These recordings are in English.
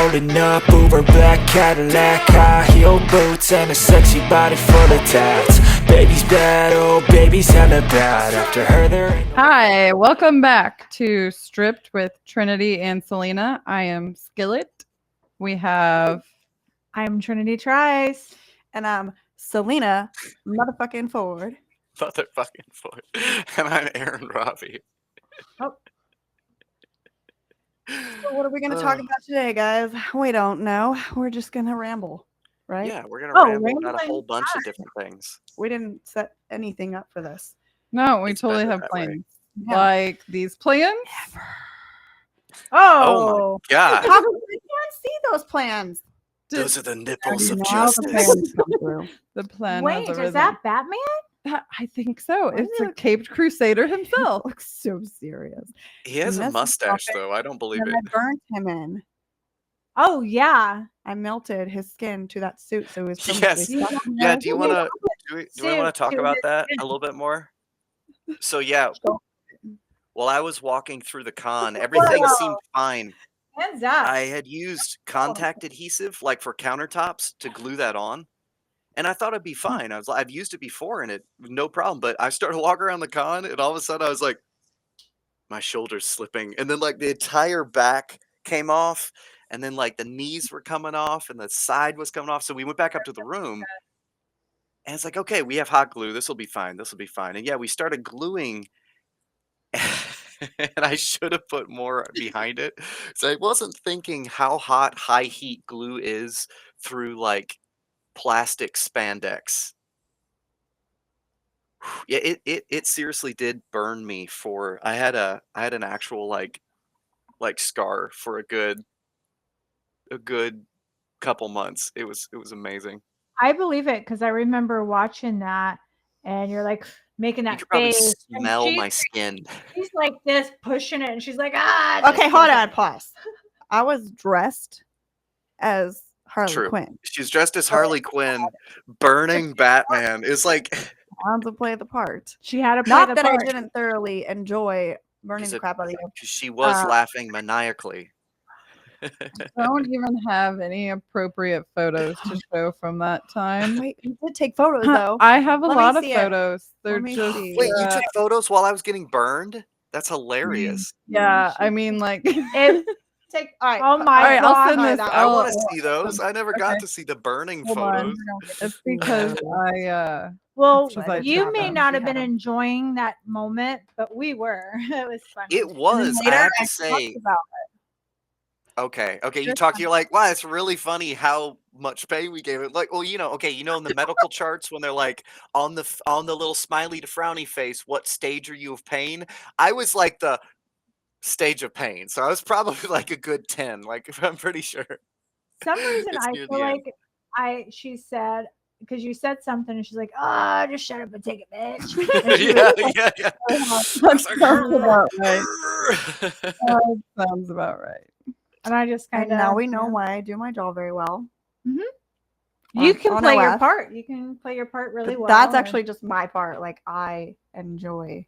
Rolling up over black Cadillac, high heel boots and a sexy body full of tats. Baby's bad, oh baby's hella bad. After her there ain't no... Hi, welcome back to Stripped with Trinity and Salina. I am Skillet. I'm Trinity Tryce. And I'm Salina motherfucking Ford. Motherfucking Ford. And I'm Aaron Rabe. Oh. So what are we going to talk about today, guys? We don't know. We're just going to ramble, right? Yeah, we're going to ramble about a whole bunch of different things. We didn't set anything up for this. No, we It's totally better have that plans. Yeah. Like these plans. Oh my God. How come we can't see those plans? Those are the nipples of Now the justice. plans come through. The plan Wait, has is arisen. that Batman? I think so. Why It's does a caped crusader He himself. looks so serious. He has a And this mustache, topic- though. I don't believe And it. I burnt him in. Oh yeah. I melted his skin to that suit, so it was Yes. perfectly stuck. Yeah, do you want to do we want to talk Suit about to that his a little bit more? So, yeah, while I was walking through the con, everything seemed fine. Hands up. I had used contact adhesive, like for countertops, to glue that on. And I thought it'd be fine. I've used it before and it no problem. But I started walking around the con and all of a sudden I was like, my shoulder's slipping. And then like the entire back came off. And then like the knees were coming off and the side was coming off. So we went back up to the room. And it's like, okay, we have hot glue. This will be fine. This will be fine. And yeah, we started gluing. And I should have put more behind it. So I wasn't thinking how hot high heat glue is through like plastic spandex. Yeah, it seriously did burn me for I had an actual like scar for a good couple months. It was amazing. I believe it because I remember watching that, and you're like making You that could probably face. and smell my skin. She's like this, pushing it, and she's like, ah. Okay, hold on, pause. I was dressed as Harley True. Quinn. She's dressed as Harley Quinn, burning Batman. It's like I wanted to play the part. She had to play Not the that part. I didn't thoroughly enjoy burning Is the it- crap out of you. she was laughing maniacally. I don't even have any appropriate photos to show from that time. Wait, you did take photos though. I have a Let me lot of see it. photos. They're Let me just see. Wait, you took photos while I was getting burned? That's hilarious. yeah. I mean, like, If, Take all right. oh my all right, I'll god. send this. I want to I'll- see those. I never got to see the burning Hold on. photos. It's because I Well, Just like you top may them. not We have been had 'em. enjoying that moment, but we were. It was funny. It was. I later, have to I say. talked about Okay. You Just talk. You're like, wow, it's really funny how much pay we gave it. Like, well, okay, in the medical charts when they're like on the little smiley to frowny face, what stage are you of pain? I was like the stage of pain, so I was probably like a good 10. Like, I'm pretty sure. Some reason It's I near feel the end. like she said, because you said something and she's like, oh, just shut up and take it, bitch. And she yeah, was yeah, yeah. that sounds about right. Grrr. That sounds about right. and I just it. kind And of now we know why I do my job very well. you can on play your OF. part. You can play your part really But well. that's and- actually just my part. Like I enjoy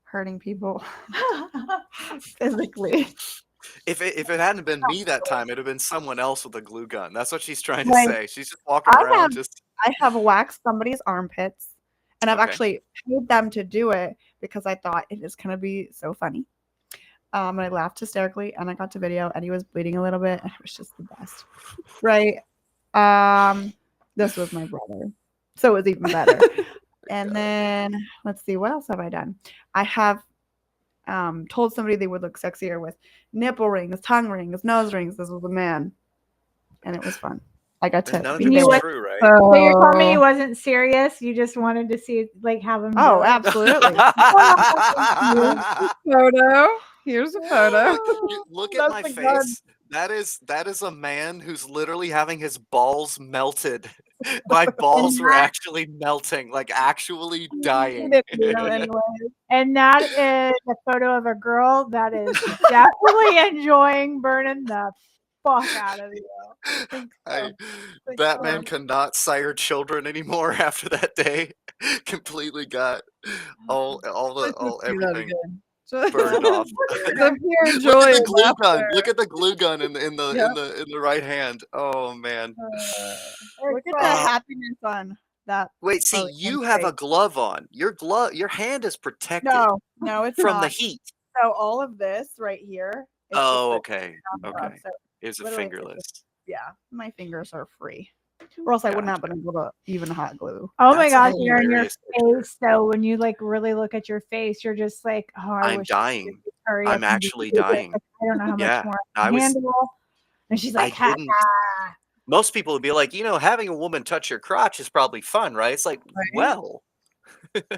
hurting people physically. If it hadn't been me that time, it'd have been someone else with a glue gun. That's what she's trying to Like, say. She's just walking I around have- just. I have waxed somebody's armpits, and I've Okay. actually paid them to do it because I thought it is gonna be so funny. And I laughed hysterically, and I got to video, and he was bleeding a little bit, and it was just the best. Right? This was my brother, so it was even better. And then let's see, what else have I done? I have told somebody they would look sexier with nipple rings, tongue rings, nose rings. This was a man, and it was fun. I got to And none of be it You is would- true, right? So you're telling me you wasn't serious? You just wanted to see, like, have him. Oh, do it? absolutely. Photo. Here's a photo. Look at my That's a gun. face. That is a man who's literally having his balls melted. My balls were actually melting, like actually dying. And that is a photo of a girl that is definitely enjoying burning the fuck out of you. Batman cannot sire children anymore after that day. Completely got all Let's see that everything. again. Just Burned off. the pure Look joy. at the of glue gun. laughter. Look at the glue gun in the Yep. right hand. Oh man. Look at It's the Uh, happiness on that. Wait, see, Oh, you and have a face. glove on. Your hand is protected No, it's from the not. heat. So all of this right here is just Oh, the okay. glove. Okay. So It's a literally, it's fingerless. just, yeah, my fingers are free. Or else I wouldn't have Gotcha. been able to even hot glue. Oh my That's a gosh, you're in your hilarious picture. face. So when you like really look at your face, you're just like, oh, I I'm wish I could dying. just hurry up I'm and do actually it. dying. Like, I don't know how much Yeah. more I I can was handle. And she's I like, ha, didn't ha. most people would be like, having a woman touch your crotch is probably fun, right? It's like, Right? well,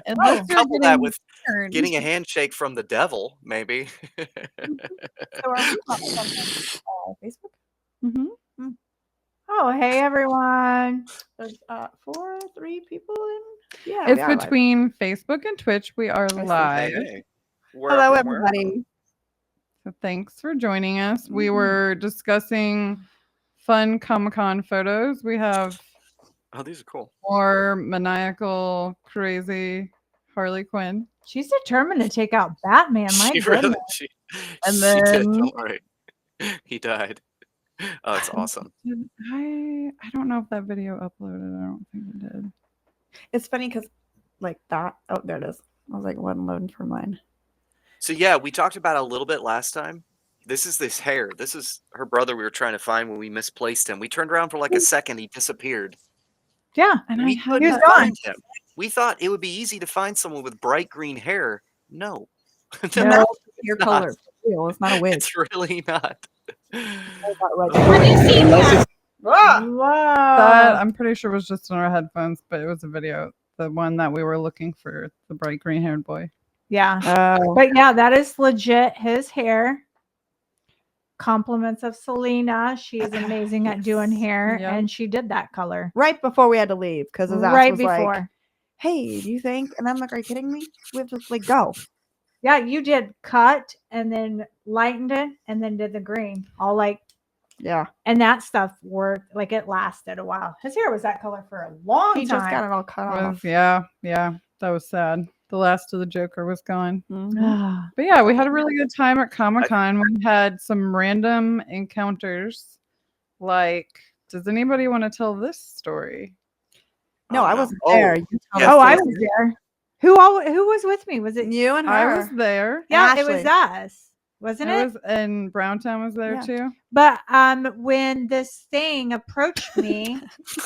Unless you're couple that getting with turned. getting a handshake from the devil, maybe. So are we on Facebook? Mhm. Oh, hey everyone. There's 3 people in. Yeah, It's we are live. between Facebook and Twitch. We are see. live. Hey. Hello, everybody. So thanks for joining us. We Mhm. were discussing fun Comic-Con photos. We have Oh, these are cool. more maniacal, crazy Harley Quinn. She's determined to take out Batman. My She goodness. really And she did, then don't worry. He died. Oh, it's awesome. I don't know if that video uploaded. I don't think it did. It's funny because like that. Oh, there it is. I was like, one loading for mine. So yeah, we talked about it a little bit last time. This is this hair. This is her brother we were trying to find when we misplaced him. We turned around for like a second, he disappeared. Yeah. And We I had couldn't He was gone. find him. We thought it would be easy to find someone with bright green hair. No. No, your not. color. real. It's not a wig. It's really not. Ah! That Whoa. I'm pretty sure was just in our headphones, but it was a video. The one that we were looking for, the bright green haired boy. Yeah. Oh, But yeah, that is legit his hair. Compliments of Salina. She is amazing at doing hair, Yep. and she did that color right before we had to leave because his ass right was before. like, "Hey, do you think?" And I'm like, "Are you kidding me? We have to like go." Yeah, you did cut and then lightened it and then did the green. All like, Yeah, and that stuff worked. Like it lasted a while. His hair was that color for a long he time. just got it all cut off. Yeah, that was sad. The last of the Joker was gone. Mhm. But yeah, we had a really good time at Comic-Con. We had some random encounters. Like, does anybody want to tell this story? No, Oh, I no. wasn't Oh, there. You tell yeah, Oh, us I this. was there. Who was with me? Was it? You and her. I was there. Yeah, it Ashley. was us, wasn't It it? was, and Browntown was there Yeah. too. But when this thing approached me,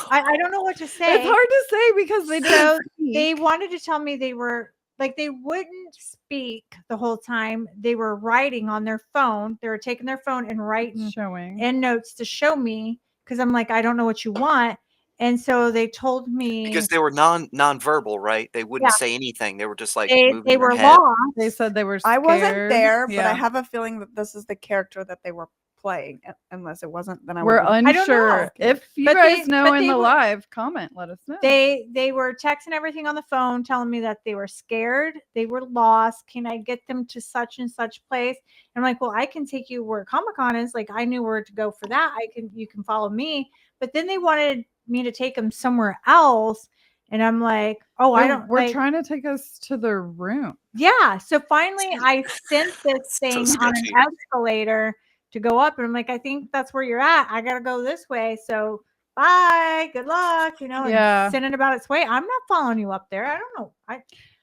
I don't know what to say. It's hard to say because they So didn't they speak. wanted to tell me they were like they wouldn't speak the whole time. They were writing on their phone. They were taking their phone and writing Showing. end notes to show me because I'm like, I don't know what you want. And so they told me because they were non-verbal, right? They wouldn't Yeah. say anything. They were just like they moving their were head. lost. They said they were I scared. wasn't there, but I Yeah. have a feeling that this is the character that they were playing. Unless it wasn't, then I We're would. I don't know. unsure. If you But guys they- know but in they the were- live, comment. Let us know. They were texting everything on the phone, telling me that they were scared, they were lost. Can I get them to such and such place? And I'm like, well, I can take you where Comic-Con is. Like, I knew where to go for that. You can follow me. But then they wanted me to take them somewhere else, and I'm like, oh, I don't. We're like, trying to take us to the room. Yeah. So finally, I sent this So thing on an sketchy. escalator to go up, and I'm like, I think that's where you're at. I gotta go this way. So bye, good luck, and Yeah. send it about its way. I'm not following you up there. I don't know.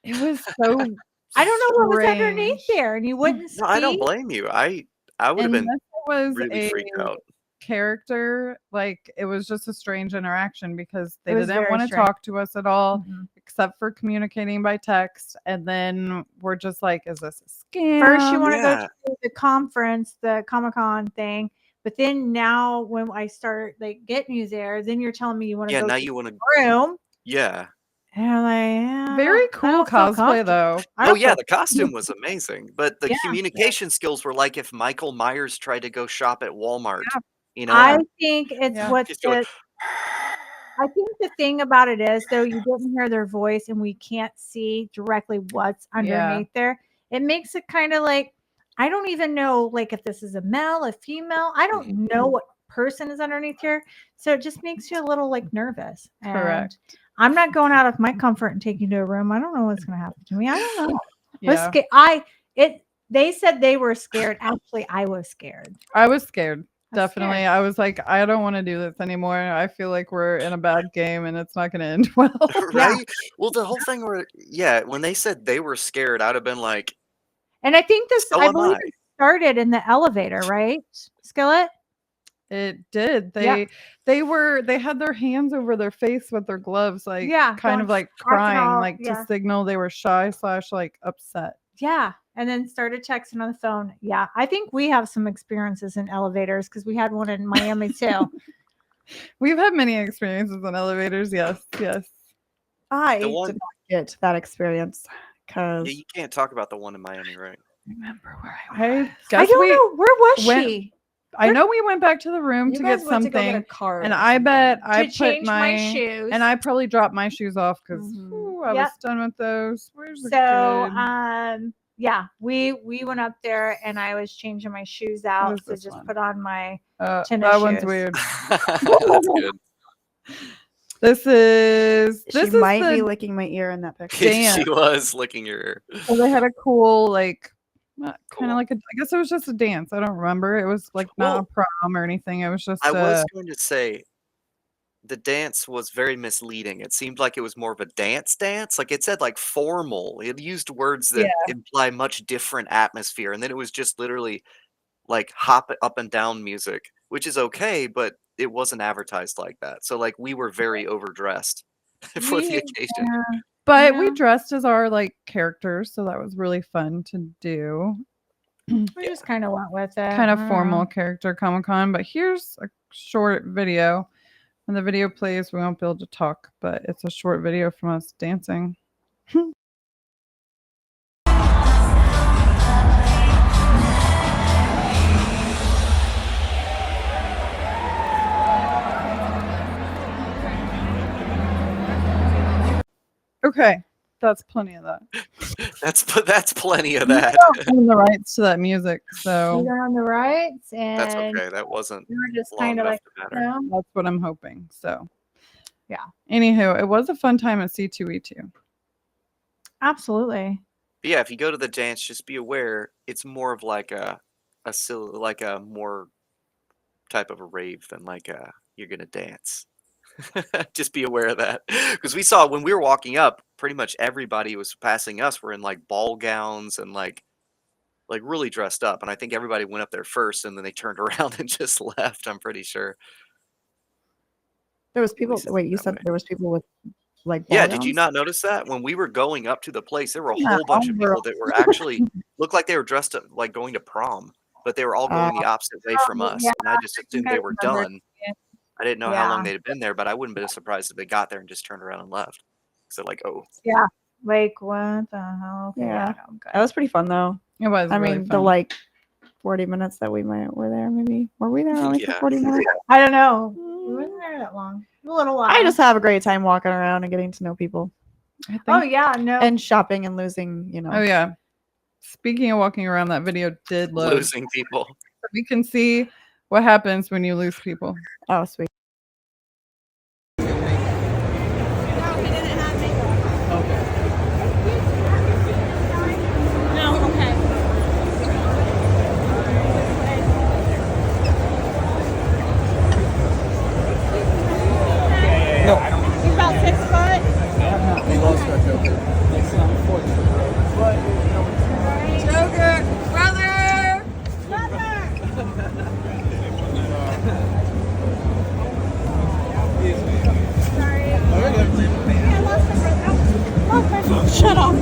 It was so. I don't know what was underneath strange. there, and you wouldn't speak. No, I don't blame you. I would have And been this was really a freaked out. character. Like, it was just a strange interaction because they It was didn't very want to strange. talk to us at all, Mhm. except for communicating by text. And then we're just like, is this a scam? First, you want to Yeah. go to the conference, the Comic-Con thing, but then now when I start like getting you there, then you're telling me you want to Yeah, go now to you want to. the room. Yeah. And I'm like, yeah, Very I cool don't feel cosplay, comfortable. though. I Oh don't yeah, feel the costume was amazing, but the Yeah. communication skills were like if Michael Myers tried to go shop at Walmart. I think it's Yeah. what's Just go like, I think the thing about it is though you didn't hear their voice and we can't see directly what's underneath there. It makes it kind of like I don't even know like if this is a male, a female. I don't know what person is underneath here. So it just makes you a little like nervous. Correct. And I'm not going out of my comfort and taking you to a room. I don't know what's gonna happen to me. I don't know. Yeah. They said they were scared. Actually, I was scared. I was scared. I was Definitely. scared. I was like, I don't want to do this anymore. I feel like we're in a bad game and it's not going to end well. Right? Well, the whole thing where, yeah, when they said they were scared, I'd have been like, And I think this, so I am believe I. it started in the elevator, right? Skillet? It did. Yep. They had their hands over their face with their gloves, like Yeah, kind of going, like acting crying, all- like yeah. to signal they were shy / like upset. Yeah. And then started texting on the phone. Yeah. I think we have some experiences in elevators because we had one in Miami too. We've had many experiences in elevators. Yes, yes. I The one- did not get that experience because Yeah, you can't talk about the one in Miami, right? remember where I I guess don't know. Where was went- she? I know we went back to the room you to guys get went to go something, get a card, and or I bet something. I To put change my my shoes. and I probably dropped my shoes off because Mhm. I Yep. was done with those. Where's the So, good? yeah, we went up there and I was changing my shoes out is to this just one? put on my That tennis one's shoes. weird. That's good. This is She might be licking my ear in that picture. Damn. She was licking your ear. So they had a cool like kind Cool. of like I guess it was just a dance. I don't remember. It was like not Well, a prom or anything. It was just I was going to say the dance was very misleading. It seemed like it was more of a dance. Like it said like formal. It used words that imply much different atmosphere. And then it was just literally like hop up and down music, which is okay, but it wasn't advertised like that. So like we were very overdressed for the occasion. but Yeah. we dressed as our like characters, so that was really fun to do. We just kind of went with it. Kind of I don't formal know. character Comic-Con, but here's a short video. When the video plays, we won't be able to talk, but it's a short video from us dancing. Okay, that's plenty of that. That's plenty of We that. don't own the rights to that music, We so were on the rights and That's okay. That wasn't we were just long kind of enough like, to matter. that's what I'm hoping. So, Yeah. Anywho, it was a fun time at C2E2. absolutely. But yeah, if you go to the dance, just be aware it's more of like a silly, like a more type of a rave than like a you're gonna dance. Just be aware of that because we saw when we were walking up, pretty much everybody was passing us were in like ball gowns and like really dressed up, and I think everybody went up there first, and then they turned around and just left. I'm pretty sure. There was people. least it Wait, seemed you that said way. there was people with like Yeah, ball did you gowns? not notice that when we were going up to the place, there were a Yeah, whole bunch of all people that were actually looked like they were dressed up like going to prom, but they were all going the opposite way from us, yeah, and I just assumed I they were remember done. I didn't know how long Yeah. they'd been there, but I wouldn't have been surprised if they got there and just turned around and left. So like, oh, Like, what the hell? Okay, Yeah. no, good. That was pretty fun though. It was. I really mean, fun. the like 40 minutes that we were there, maybe were we there only for Yeah. 40 minutes? I don't know. We weren't there that long. A little while. I just have a great time walking around and getting to know people I think, Oh yeah, no. and shopping and losing, you know. Oh yeah. Speaking of walking around, that video did load. losing people. We can see what happens when you lose people. Oh, sweet. He's about 6 foot. Joker, brother. Shut up.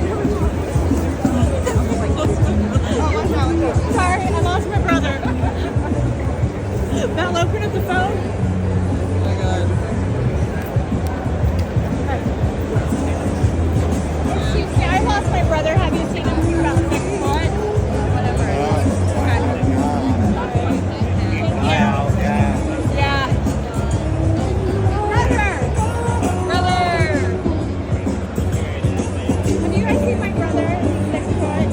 Sorry, I lost my brother. Val, open up the phone. I lost my brother. Have you seen him? He's about 6 foot. Whatever. Yeah. Brother. Have you guys seen my brother? 6 foot.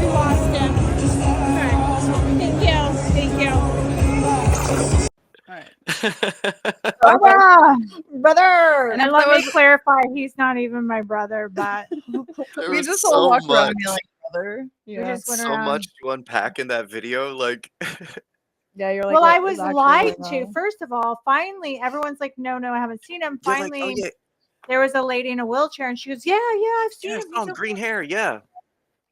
We lost him. Okay. Thank you. All right. brother. And let me clarify, he's not even my brother, but There We was just all so walked around much, being like, brother. we Yeah. just went so around. much to unpack in that video. Like, Yeah, you're like. Well, what I is was actually lied going to. on? First of all, finally, everyone's like, no, I haven't seen him. you're like, oh Finally, yeah, there was a lady in a wheelchair, and she goes, yeah, I've seen yeah, I him. saw He's him, green hair, yeah.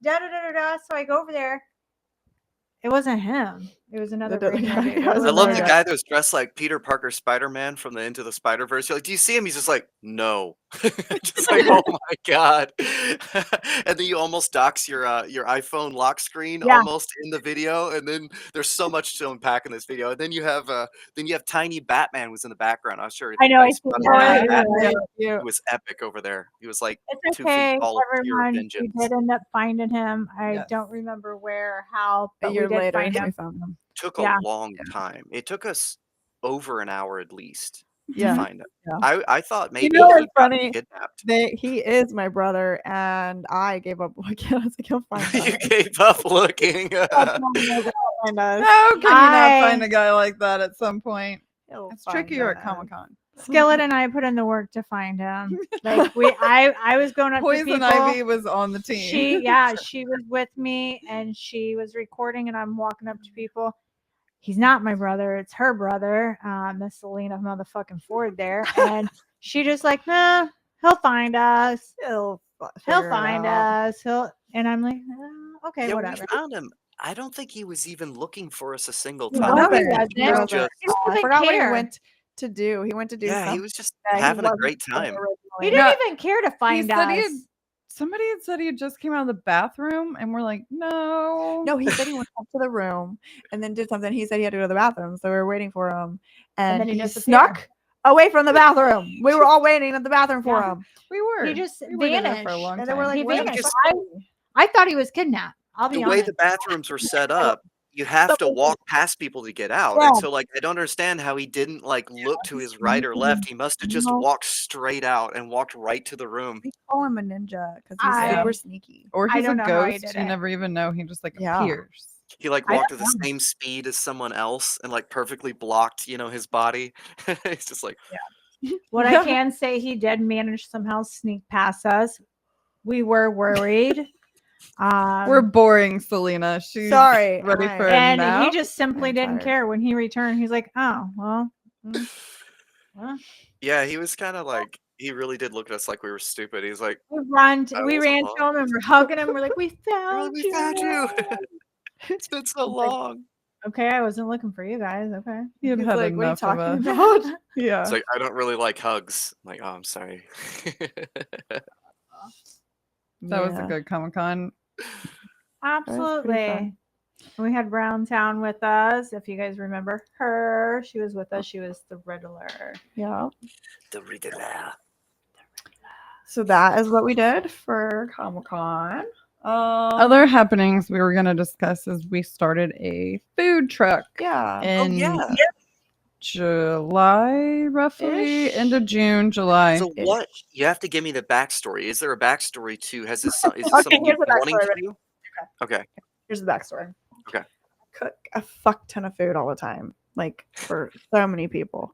da da da da da. So I go over there. It wasn't him. It was another The other green guy. hair dude. It I I wasn't love the him. guy that was dressed like Peter Parker Spider-Man from the Into the Spider-Verse. You're like, do you see him? He's just like, no. Just like, oh my god. And then you almost dox your iPhone lock screen Yeah. almost in the video, and then there's so much to unpack in this video. And then you have Tiny Batman was in the background. I'm sure I know. I you see spotted that. Tiny Yeah. Batman. Yeah. He was epic over there. He was like It's 2 feet okay, tall of pure everyone. We vengeance. did end up finding him. I Yes. don't remember where, how, A but year we did later, find we him. found him. Took Yeah. a long time. It took us over an hour at least to Yeah. find him. Yeah. I thought maybe know he what's got funny? kidnapped. He is my brother, and I gave up looking. I was like, he'll find You us. gave up looking. He'll find us. How can you not I- find a guy like that at some point? He'll It's find trickier at us. Comic-Con. Skillet and I put in the work to find him. Like I was going up to Poison people. Ivy was on the team. She was with me and she was recording, and I'm walking up to people. He's not my brother, it's her brother, Miss Salina motherfucking Ford there. And she just like, nah, he'll find us. He'll He'll figure it find out. us. And I'm like, okay, Yeah, whatever. we found him. I don't think he was even looking for us a single No, time. he I think wasn't. he was wasn't. just, He didn't I even forgot what he care. went to do. He went to do yeah, something. he was just that he having a wasn't great doing time. He originally. didn't even care to find said us. he had- Somebody had said he just came out of the bathroom, and we're like, no. No, he said he went up to the room and then did something. He said he had to go to the bathroom, so we were waiting for him, and then he he disappeared. snuck away from the bathroom. We were all waiting at the bathroom for Yeah. him. We were. He just we waited there vanished. for a long And time. then we're like, He where the vanished. fuck is he? I thought he was kidnapped. I'll be The way honest. the bathrooms were set up, you have to walk past people to get out. Yeah. And so like I don't understand how he didn't like look to his right or left. He must have just No. walked straight out and walked right to the room. We call him a ninja because he's I- super sneaky. Or I he's a don't know how he ghost. did You it. never even know. He just like Yeah. appears. He like I walked at the don't know. same speed as someone else and like perfectly blocked, his body. It's just like What I can say, he did manage somehow sneak past us. We were worried. We're boring, Salina. She's Sorry, ready I- for a and nap. he just simply I'm didn't tired. care when he returned. He's like, oh, well. Well, yeah, he was kind of like he really did look at us like we were stupid. He's like, we I we wasn't ran lost. to him and we're hugging him. We're like, we "Really, found we you. found you. It's been so long. Okay, I wasn't looking for you guys. Okay. He had He's had like, what are you enough of talking us. about? Yeah. It's like I don't really like hugs. I'm like, oh, I'm sorry. That was a Yeah. good Comic-Con. Absolutely. We had Browntown with us. If you guys remember her, she was with us. She was the Riddler. Yeah. The Riddler. So that is what we did for Comic-Con. Other happenings we were going to discuss is we started a food truck Yeah. in yeah. July, roughly Ish. end of June, July. So what? You have to give me the backstory. Is there a backstory to? Has this? Is this Okay, something here's you've the been wanting backstory, to ready? do? Okay. Here's the backstory. Okay. I cook a fuck ton of food all the time, like for so many people.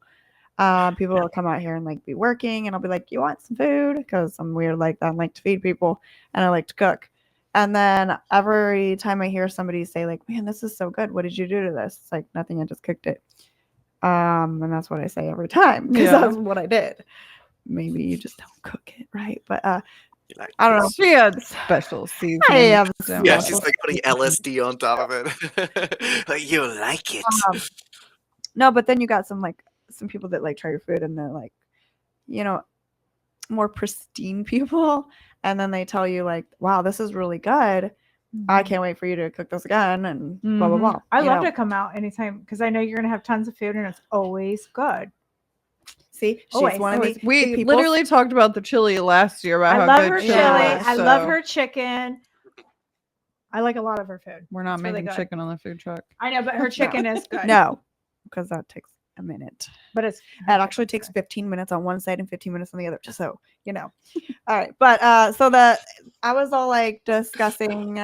People will come out here and like be working, and I'll be like, "You want some food?" Because I'm weird like that. I like to feed people, and I like to cook. And then every time I hear somebody say like, "Man, this is so good. What did you do to this?" It's like nothing. I just cooked it. And that's what I say every time because Yeah. that's what I did. Maybe you just don't cook it right, but You like I don't know. She had special seasonings. I have so- Yeah, Yeah. she's like putting LSD on top of it. Like, you like it. No, but then you got some people that like try your food and they're like, more pristine people, and then they tell you like, "Wow, this is really good. I can't wait for you to cook this again," and blah blah Mhm. blah. I you love know? to come out anytime because I know you're gonna have tons of food and it's always good. See, she's Always, one of always. the We people. literally talked about the chili last year about I how love good her chili chili. was, I love so her chicken. I like a lot of her food. We're not It's really making good. chicken on the food truck. I know, but her chicken is good. No, because that takes a minute. but it's It actually takes 15 minutes on one side and 15 minutes on the other. Just so you know. All right, but I was all like discussing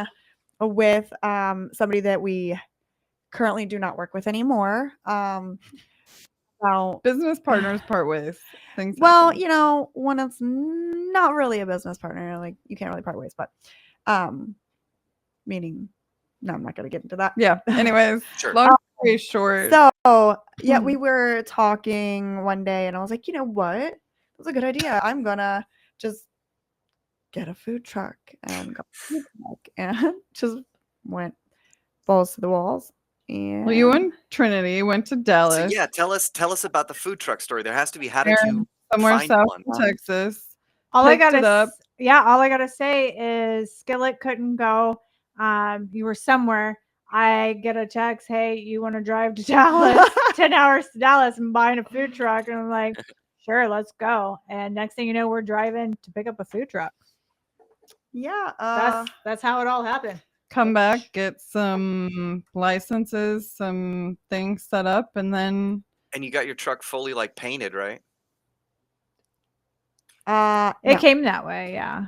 with somebody that we currently do not work with anymore. out. Business partners part ways. Things Well, happen. you know, when it's not really a business partner, like you can't really part ways, but meaning no, I'm not gonna get into that. Yeah. Anyways, Sure. long story short. So yeah, we were talking one day and I was like, you know what? That's a good idea. I'm gonna just get a food truck and go food truck and just went balls to the walls. And Well, you and Trinity went to So Dallas. yeah, tell us about the food truck story. There has to be. How did and you somewhere find south one? of Texas. All I Picked gotta it up. all I gotta say is Skillet couldn't go. You were somewhere. I get a text, hey, you want to drive to Dallas? 10 hours to Dallas and buying a food truck. And I'm like, sure, let's go. And next thing you know, we're driving to pick up a food truck. yeah, That's how it all happened. Come back, get some licenses, some things set up, and then And you got your truck fully like painted, right? It no. came that way, yeah.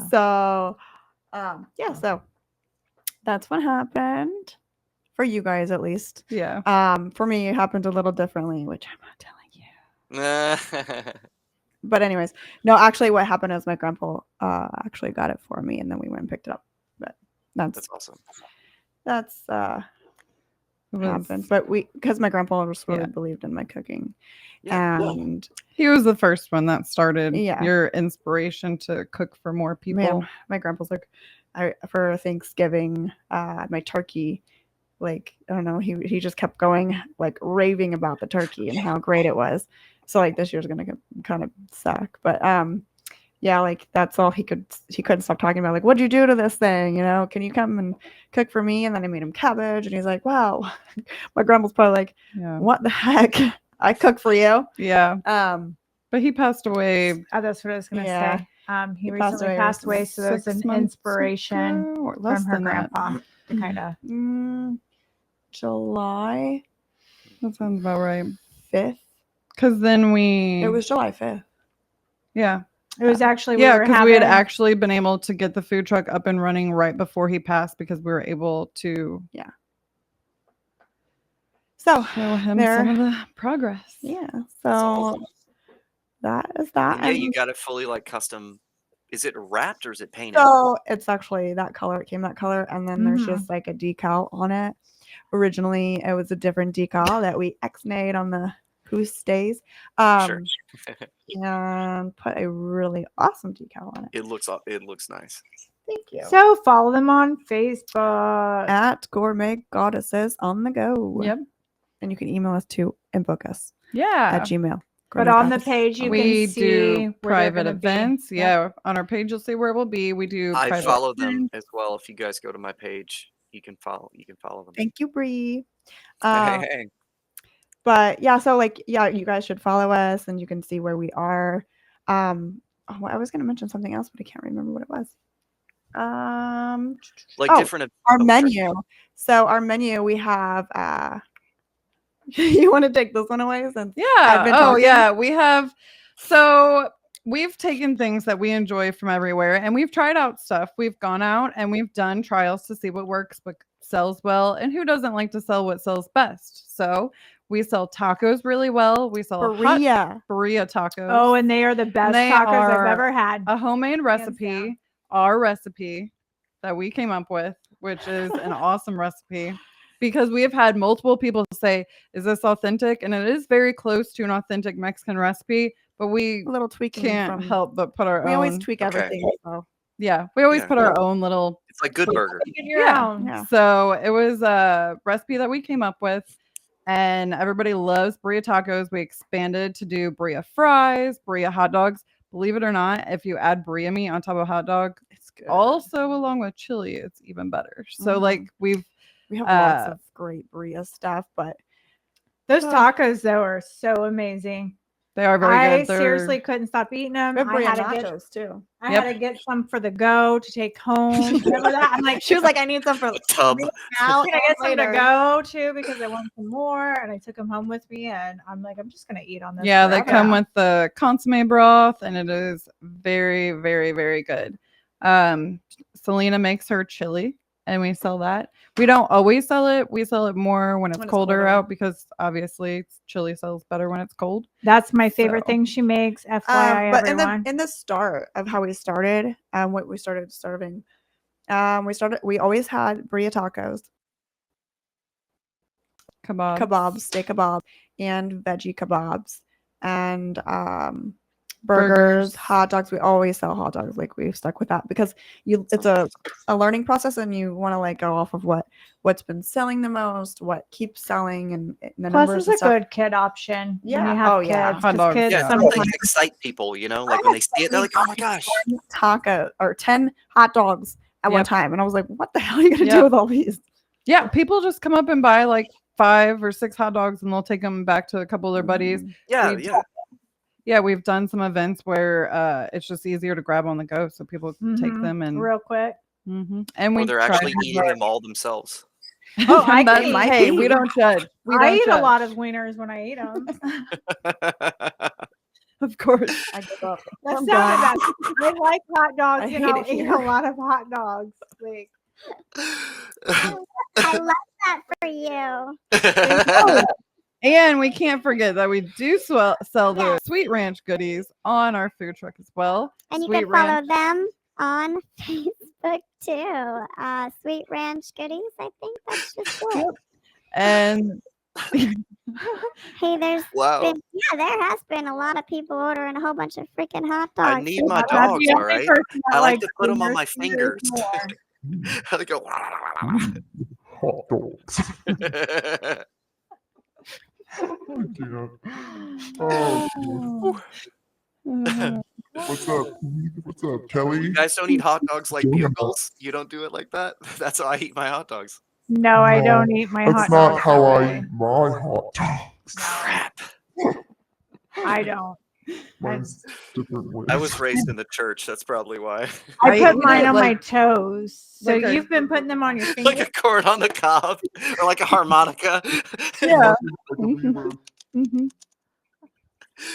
So yeah, so that's what happened for you guys at least. yeah. For me it happened a little differently, which I'm not telling you. But anyways, no, actually what happened is my grandpa actually got it for me and then we went and picked it up. But That's awesome. that's It was- happened. But because my grandpa just really Yeah. believed in my cooking. Yeah. And he was the first one that started Yeah. your inspiration to cook for more people. man, my grandpa's like for Thanksgiving, my turkey, like I don't know, he just kept going like raving about the turkey and how great it was. So like this year's gonna kind of suck, but yeah, like that's all he couldn't stop talking about. Like, what'd you do to this thing? You know, can you come and cook for me? And then I made him cabbage, and he's like, wow. My grandpa's probably like, Yeah. what the heck? I cook for you. Yeah. Um, But he passed away Oh, that's what I was gonna Yeah. say. He He passed recently away passed away, recently. so there's 6 an months inspiration ago, or less from her than that. grandpa to kind of July That sounds about right. 5th. Because then we. It was July 5th. Yeah. it was actually Yeah, because because we had actually been able to get the food truck up and running right before he passed because we were able to So show him there- some of the progress. yeah, That's so awesome. that is that. And yeah, you And got it fully like custom. Is it wrapped or is it painted? so it's actually that color. It came that color, and then there's Mhm. just like a decal on it. Originally, it was a different decal that we X-nayed on the goose stays. Sure. And put a really awesome decal on it. It looks nice. Thank you. So follow them on Facebook. At Gourmet Goddesses on the go. Yep. And you can email us too and book us Yeah. at Gmail. But Gourmet on the Goddess. page, you we can see do where they're private gonna be. events. Yep. Yeah. On our page, you'll see where we'll be. We do I private follow them events. as well. If you guys go to my page, you can follow them. Thank you, Bree. Hey. But yeah, so like you guys should follow us and you can see where we are. I was gonna mention something else, but I can't remember what it was. Like oh, different. Our oh, menu. So our menu, we have you want to take this one away since Yeah. I've been Oh, talking? yeah. We have. So we've taken things that we enjoy from everywhere and we've tried out stuff. We've gone out and we've done trials to see what works, what sells well, and who doesn't like to sell what sells best. So we sell tacos really well. We sell hot Berea. tacos. Oh, and they are the best They tacos are I've ever had. a homemade down. recipe, our recipe that we came up with, which is an awesome recipe because we have had multiple people say, is this authentic? And it is very close to an authentic Mexican recipe, but we A little tweaking can't from help but put our we own. always tweak Okay. everything. So Yeah, we always Yeah. put our own little. It's like Good Burger. Make it your Yeah. own. yeah. So it was a recipe that we came up with, and everybody loves birria tacos. We expanded to do birria fries, birria hot dogs. Believe it or not, if you add birria meat on top of a hot dog, It's good. also along with chili, it's even better. So Mhm. like we have lots of great Berea stuff, but Those tacos though are so amazing. they are very I good. They're, seriously couldn't stop eating them. we have I Berea had to get nachos too. I Yep. had to get some for the go to take home. Remember that? I'm like, She was like, I need some for A tub. now can I get some to later. go too because I want some more, and I took them home with me, and I'm like, I'm just gonna eat on this. yeah, they forever. come with the consomme broth, and it is very, very, very good. Salina makes her chili, and we sell that. We don't always sell it. We sell it more when it's colder out because obviously chili sells better when it's cold. That's my favorite So- thing she makes. FYI, But everyone. in the start of how we started, what we started serving, we always had burrito tacos, kebabs, steak kebab, and veggie kebabs, and burgers, hot dogs. We always sell hot dogs. Like we've stuck with that because it's a learning process, and you want to like go off of what's been selling the most, what keeps selling, and the Plus, numbers it's and a stuff. good kid option. When Yeah. you have Oh, kids, yeah. 'cause Hot dogs, kids Yeah, sometimes something excite people, you know, like I when had they see it, they're like, "Oh my gosh!" 10 taco or 10 hot dogs at one Yep. time, and I was like, "What the hell are you gonna Yep. do with all these?" Yeah, people just come up and buy like 5 or 6 hot dogs, and they'll take them back to a couple of their buddies. Yeah, We- yeah. Yeah, we've done some events where it's just easier to grab on the go, so people take Mhm, them and real quick. and Or we they're try actually to- eating them all themselves. Oh, I That's- can eat. hey, we don't judge. We I don't eat a judge. lot of wieners when I eat them. Of course. I give up. That's I'm not done. bad. I like hot dogs, I and hate I'll it eat here. a lot of hot dogs. Like, I love that for you. And we can't forget that we do sell the Sweet Ranch goodies on our food truck as well. And you Sweet can follow Ranch. them on Facebook too. Sweet Ranch Goodies, I think that's just it. And Hey, there's Wow. there has been a lot of people ordering a whole bunch of freaking hot dogs. I need my that's dogs, the all only right? person that I like likes to put them on wieners. my fingers. More. I go. Hot dogs. Oh, dear. Oh, dear. What's up? What's up, Kelly? You guys don't eat hot dogs like Doing bugles? You don't do it like that? That's how I eat my hot dogs. No, I No, don't eat my hot That's dogs. not how that I way. eat my hot dogs. Crap. I don't. Mine's different ways. I was raised in the church. That's probably why. I I put eat mine it on my like- toes. So like a- you've been putting them on your Like fingers. a corn on the cob or like a harmonica. Yeah. Like a lever. Mhm.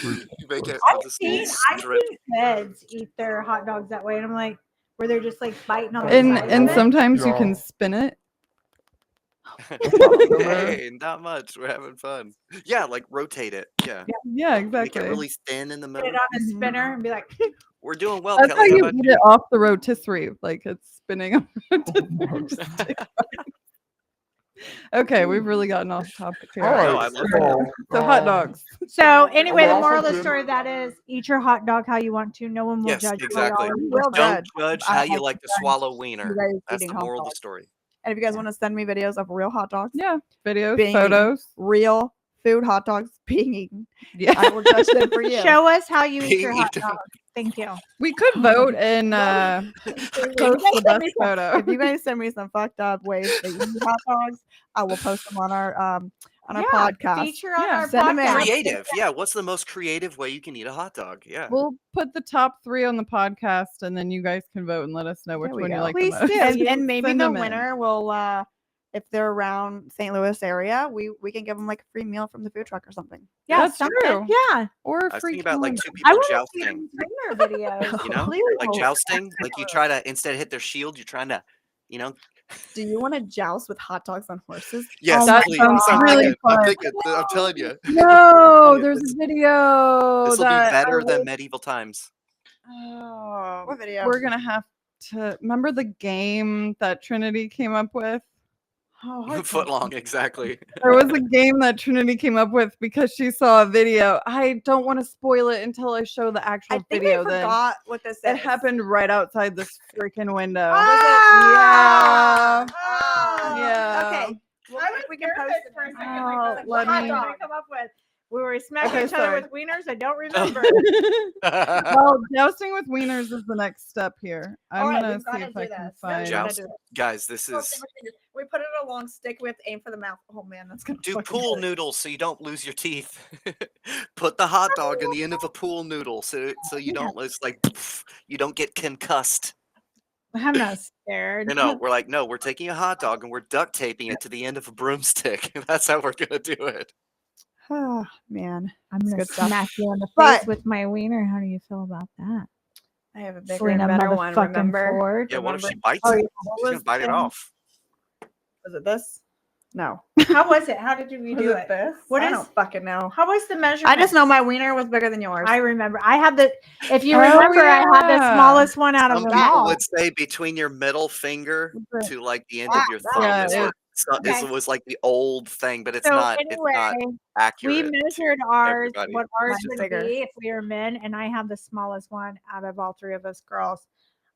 You make it I've with a little seen strip. kids eat their hot dogs that way, and I'm like, where they're just like biting on the And side and of it. sometimes you Yeah. can spin it. Hey, not much. We're having fun. Yeah, like rotate it. Yeah. Yeah, Make exactly. it really thin in the Put middle. it on a spinner and be like, We're doing well, That's how Kelly. How you about eat you? it off the rotisserie, like it's spinning on the rotisserie. Okay, we've really gotten off topic here. All No, right. I love it. So hot dogs. so anyway, the also moral of the did- story of that is eat your hot dog how you want to. No one will Yes, judge you. exactly. Y'all are Will different. Don't judge how you like to swallow wiener. guys That's eating the hot moral of the dogs. story. And if you guys want to send me videos of real hot dogs, Yeah, videos, Being photos. real food hot dogs being eaten, Yeah, I will judge them for you. Show us how you eat your Being hot eaten. dog. Thank you. we could vote and post the best photo. If you guys send me some fucked up ways that you eat hot dogs, I will post them on our Yeah, podcast. Feature on Yeah, our send 'em in. podcast. Creative. Yeah. What's the most creative way you can eat a hot dog? Yeah. We'll put the top 3 on the podcast, and then you guys can vote and let us know which There we one you go. like Please the most. do. And, You and maybe send the 'em in. winner will if they're around St. Louis area, we can give them like a free meal from the food truck or something. Yeah, That's something. true. Yeah. Or I was free thinking about like calendar. two I people want to see jousting. them trainer videos. You know, Clearly. like jousting. Like you try to instead of hit their shield, you're trying to, you know. Do you want to joust with hot dogs on horses? Yes, that please. sounds I'm really thinking, fun. I'm telling you, No, Yeah, there's this- a video. this will be that better I than was- medieval times. Oh, What video? we're gonna have to remember the game that Trinity came up with. Oh, hard Foot to- long, exactly. There was a game that Trinity came up with because she saw a video. I don't want to spoil it until I show the actual I think video. I Then forgot what this is. it happened right outside this freaking window. Ah! Yeah. Ah! Yeah. Okay. Well, I was we can post nervous it. for a second. Oh, Like, let what me- did I come up with? We were smacking Okay, each other sorry. with wieners. I don't remember. Well, jousting with wieners is the next step here. I'm All right, gonna we've see gotta if do I can this. find. Joust. Guys, this is We put it in a long stick. We have to aim for the mouth. Oh man, that's gonna do fucking pool hurt. noodles so you don't lose your teeth. Put the hot dog in the end of a pool noodle so you don't lose like you don't get concussed. I'm not scared. You know, we're like, no, we're taking a hot dog and we're duct taping it to the end of a broomstick. That's how we're gonna do it. Oh man, I'm It's gonna good stuff. smack you in the face But- with my wiener. How do you feel about that? I have a bigger Salina and better one. motherfucking Remember? Ford. Yeah, what if she Remember- bites Oh, it? yeah, what She's gonna was bite it the- off. Was it this? No. How was it? How did you Was do it it? this? What I is- don't fucking know. How was the measurement? I just know my wiener was bigger than yours. I remember. I had the. If you Oh, remember, I had the yeah. smallest one out of Some them people all. would say between your middle finger Right. to like the end of your thumb Yeah, is it- what Okay. was like the old thing, but it's So not. anyway, It's not we accurate. measured ours, everybody. what ours Mine's would bigger. be if we were men, and I have the smallest one out of all three of us girls.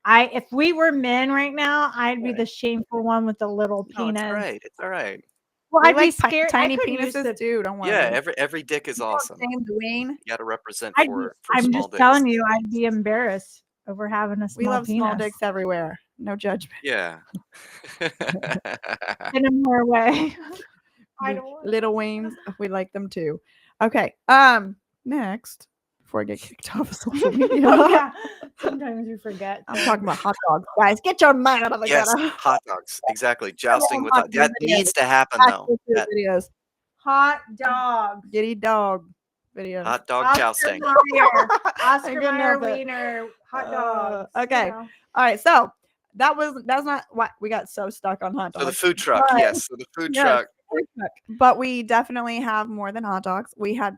If we were men right now, I'd be the shameful one with the little No, penis. it's all right. It's all right. Well, We I'd be like scared. tiny I couldn't use penises the. too. Don't worry. Yeah, every dick is awesome. Same Dwayne. You got to represent I'd for I'm small just dicks. telling you, I'd be embarrassed over having a small We love penis. small dicks everywhere. No judgment. Yeah. In a more way. I don't want Little Waynes, we like them too. Okay. Next, before I get kicked off of social media, Oh, yeah. Sometimes you forget. I'm talking about hot dogs. Guys, get your mind out of the Yes, gutter. hot dogs. Exactly. Jousting with hot hot. That dog needs videos. to happen Back though. to the That videos. hot dogs. Giddy dog videos. hot dog Oscar jousting. Mayer, I Oscar couldn't Mayer help it. wiener, hot dogs. okay. You know. All right, so that's not what we got so stuck on hot So the dogs. food truck, But- yes. So the food Yes. truck. But we definitely have more than hot dogs. We had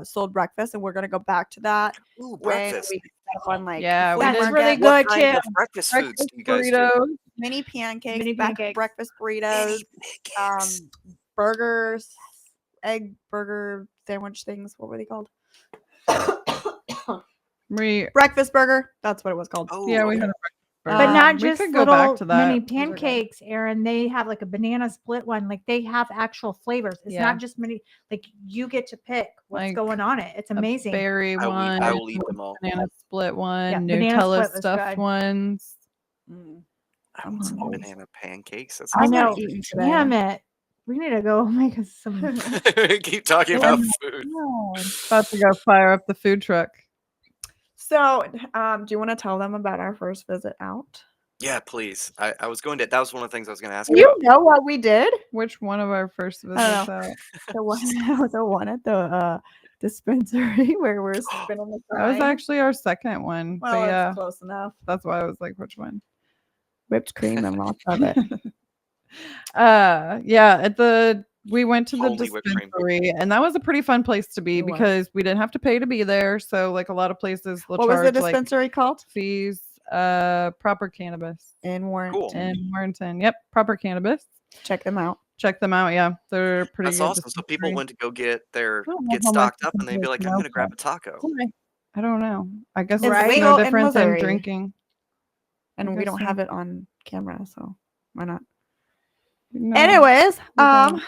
sold breakfast, and we're gonna go back to that Ooh, when breakfast. we get up on like Yeah, we flea That's did really market. What good, kind Chip. of breakfast foods Breakfast do you guys do? burritos. Mini pancakes, Mini pancakes. breakfast burritos, Pancakes. burgers, egg burger sandwich things. What were they called? We Breakfast burger. That's what it was called. Oh, yeah, we okay. had a But burger. not We just could go little back to that. mini Those are good. pancakes, Aaron. They have like a banana split one. Like they have actual flavors. It's Yeah. not just mini. Like you get to pick what's Like going on it. It's A amazing. berry one, I will eat them all. banana split one, Yeah, banana Nutella split was stuffed good. ones. Mm. I I'm want some hungry. banana pancakes. That's I I'm not know. eating today. Damn it. We need to go make us some. Keep talking about food. About to go fire up the food truck. So, do you want to tell them about our first visit out? Yeah, please. I was going to. That was one of the things I was going to ask You about. know what we did? Which one of our first know. visits out? The one at the dispensary where we're spinning the That was sign. actually our second one. well, but yeah, it's close enough. that's why I was like, which one? Whipped cream and lots of it. Yeah, we went to the Only whipped cream. dispensary, and that was a pretty fun place to be It was. because we didn't have to pay to be there. So like a lot of places will What was charge the like dispensary called? fees. Proper Cannabis In Warrenton. Cool. in Warrenton. Yep, Proper Cannabis. Check them out. Check them out. Yeah, they're pretty That's good. awesome. So people dispensary. went to go get their I don't know get how much stocked you up, can and they'd be get like, from "I'm going to grab a outside. taco." I don't know. I guess It's it's legal no in different than Missouri. drinking. And I we guess don't so. have it on camera, so why not? No, Anyways, we don't.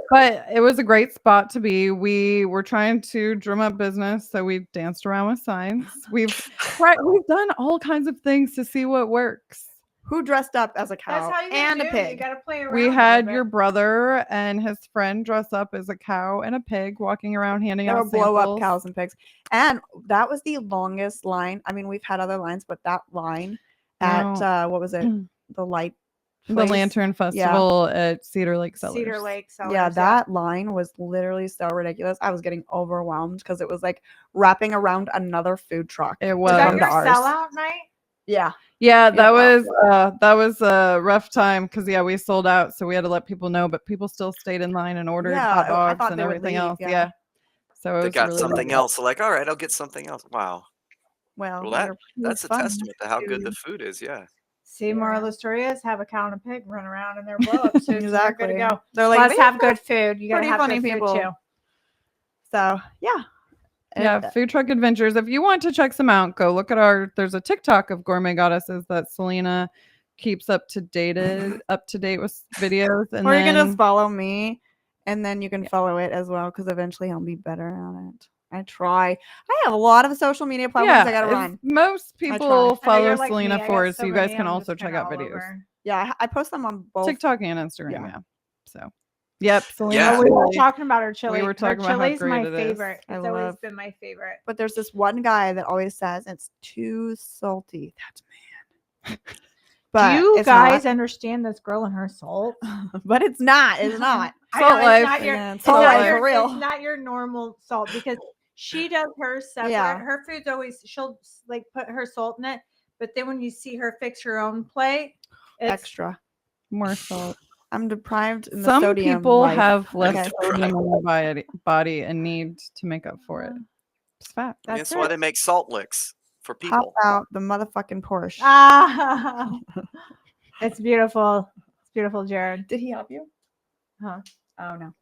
But it was a great spot to be. We were trying to drum up business, so we danced around with signs. We've done all kinds of things to see what works. who dressed up as a cow That's how you and a gotta do it. You pig? got to play around. We a had little your bit. brother and his friend dress up as a cow and a pig, walking around handing There out were blow up samples. cows and pigs. And that was the longest line. I mean, we've had other lines, but that line at what was it? The light The place? Lantern Festival at Cedar Lake Cellars. Cedar Lake Cellars. Yeah, that line was literally so ridiculous. I was getting overwhelmed because it was like wrapping around another food truck. It to Was that come was. to your ours. sellout night? Yeah. Yeah, that Yeah. was a rough time because we sold out, so we had to let people know, but people still stayed in line and ordered Yeah, hot I dogs thought and they would everything leave, else. yeah. Yeah. So it They was got really something rough. else. So like, all right, I'll get something else. Wow. Well, Well, they were- it that's was a fun. testament to how good the food is. Yeah. See, moral of the story is have a cow and a pig run around in their blow up suits. Exactly. Exactly. Good to go. They're like, Let's "We have good food. You got to pretty have funny good people." food too. So yeah. Yeah, Food Truck Adventures. If you want to check some out, go look at there's a TikTok of Gourmet Goddesses that Salina keeps up to date with videos. And Or you then, can just follow me, and then you can follow it as well, because eventually I'll be better at it. I try. I have a lot of social media platforms I gotta if run. most try. people I know follow you're like me. Salina I got Ford, so so you guys many, can I'm also just check kinda out all videos. over. Yeah, I post them on both. TikTok and Instagram, Yeah. yeah. So, yep, Salina. Yeah. We were really- talking about her chili. were talking her about how chili's great my it is. favorite. I It's always love- been my favorite. But there's this one guy that always says it's too salty. That's man. But Do you it's guys not. understand this girl and her salt? But it's not. It's not. Salt it's life. not your, Yeah, it's salt not life, your- for real. It's not your normal salt because she does hers separate. Yeah. Her food's always she'll like put her salt in it, but then when you see her fix her own plate, it's Extra. More salt. I'm deprived in the Some sodium people life. have less Okay. sodium in their body and need to make up for it. It's fact. That's why they make salt licks for How people. about the motherfucking Porsche? Ah, it's beautiful. It's beautiful, Jared. Did he help you? Huh? Oh no.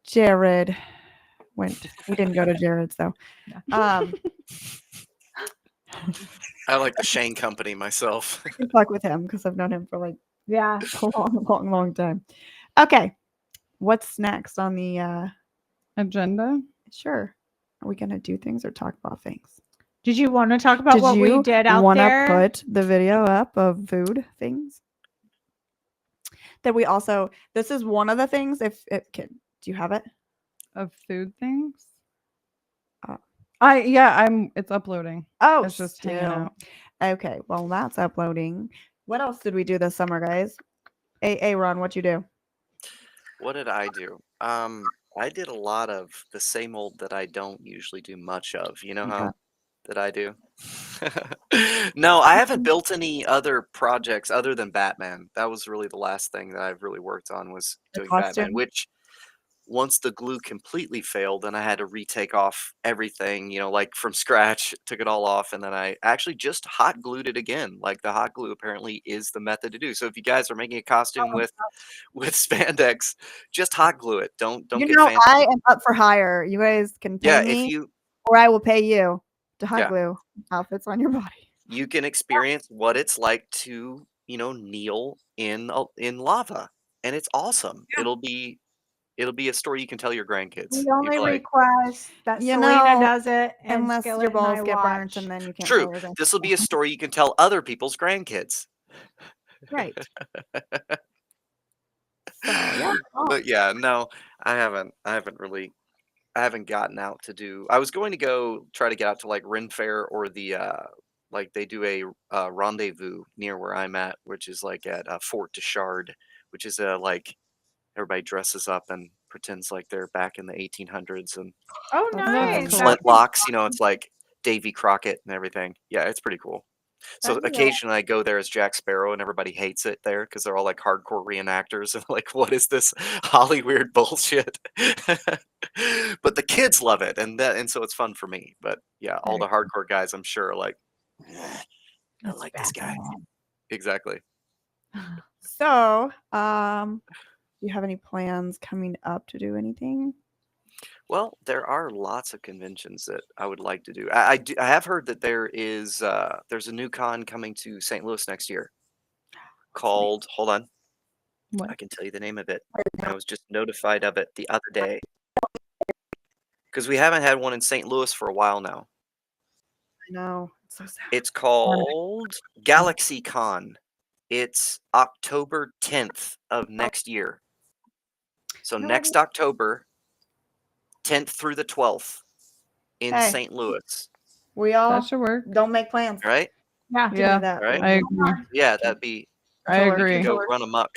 Jared went. We didn't go to Jared's though. No. I like the Shane Company myself. I can fuck with him because I've known him for like Yeah. a long time. Okay, what's next on the? Agenda. Sure. Are we gonna do things or talk about things? Did you want to talk about Did what we you did out wanna there? put the video up of food things? That we also. This is one of the things. If it can, do you have it? Of food things. Uh, It's uploading. Oh, It's just hanging still. out. Okay, well that's uploading. What else did we do this summer, guys? Hey, Ron, what you do? What did I do? I did a lot of the same old that I don't usually do much of. You know Yeah. how that I do? No, I haven't built any other projects other than Batman. That was really the last thing that I've really worked on was The doing Batman, costume? which once the glue completely failed, then I had to retake off everything, like from scratch, took it all off, and then I actually just hot glued it again. Like the hot glue apparently is the method to do. So if you guys are making a costume with spandex, just hot glue it. Don't You get know, fancy. I am up for hire. You guys can pay Yeah, me, or I will pay you to hot Yeah. glue outfits on your body. you can experience what it's like to, kneel in lava, and it's awesome. It'll be a story you can tell your grandkids. We You'll only be like, request that You Salina know, does it, and Unless Skillet your and I balls get burnt watch. and then you can't true. tell your This will be a story you can tell other people's grandkids. Right. So yeah. But yeah, no, I haven't gotten out to do. I was going to go try to get out to like Ren Fair or the like they do a rendezvous near where I'm at, which is like at Fort de Chard, which is like everybody dresses up and pretends like they're back in the 1800s and Oh, That's nice. cool. flintlocks. It's like Davy Crockett and everything. Yeah, it's pretty cool. So That'd be occasionally I go there as Jack Sparrow, and everybody hates it there because they're all like hardcore reenactors and like, what is this Hollywood bullshit? But the kids love it, and so it's fun for me. But yeah, all the hardcore guys, I'm sure, are like, I like this guy. Exactly. So, do you have any plans coming up to do anything? Well, there are lots of conventions that I would like to do. I have heard that there's a new con coming to St. Louis next year called. Hold on, What? I can tell you the name of it. I was just notified of it the other day because we haven't had one in St. Louis for a while now. I know. It's so sad. It's called Galaxy Con. It's October 10th of next year. So No next October 10th through the 12th in Hey. St. Louis. We all That should work. don't make plans. All right? Yeah. Do me Yeah, that. Right? I agree. Yeah, that'd be. I Sure. agree. Go run amok.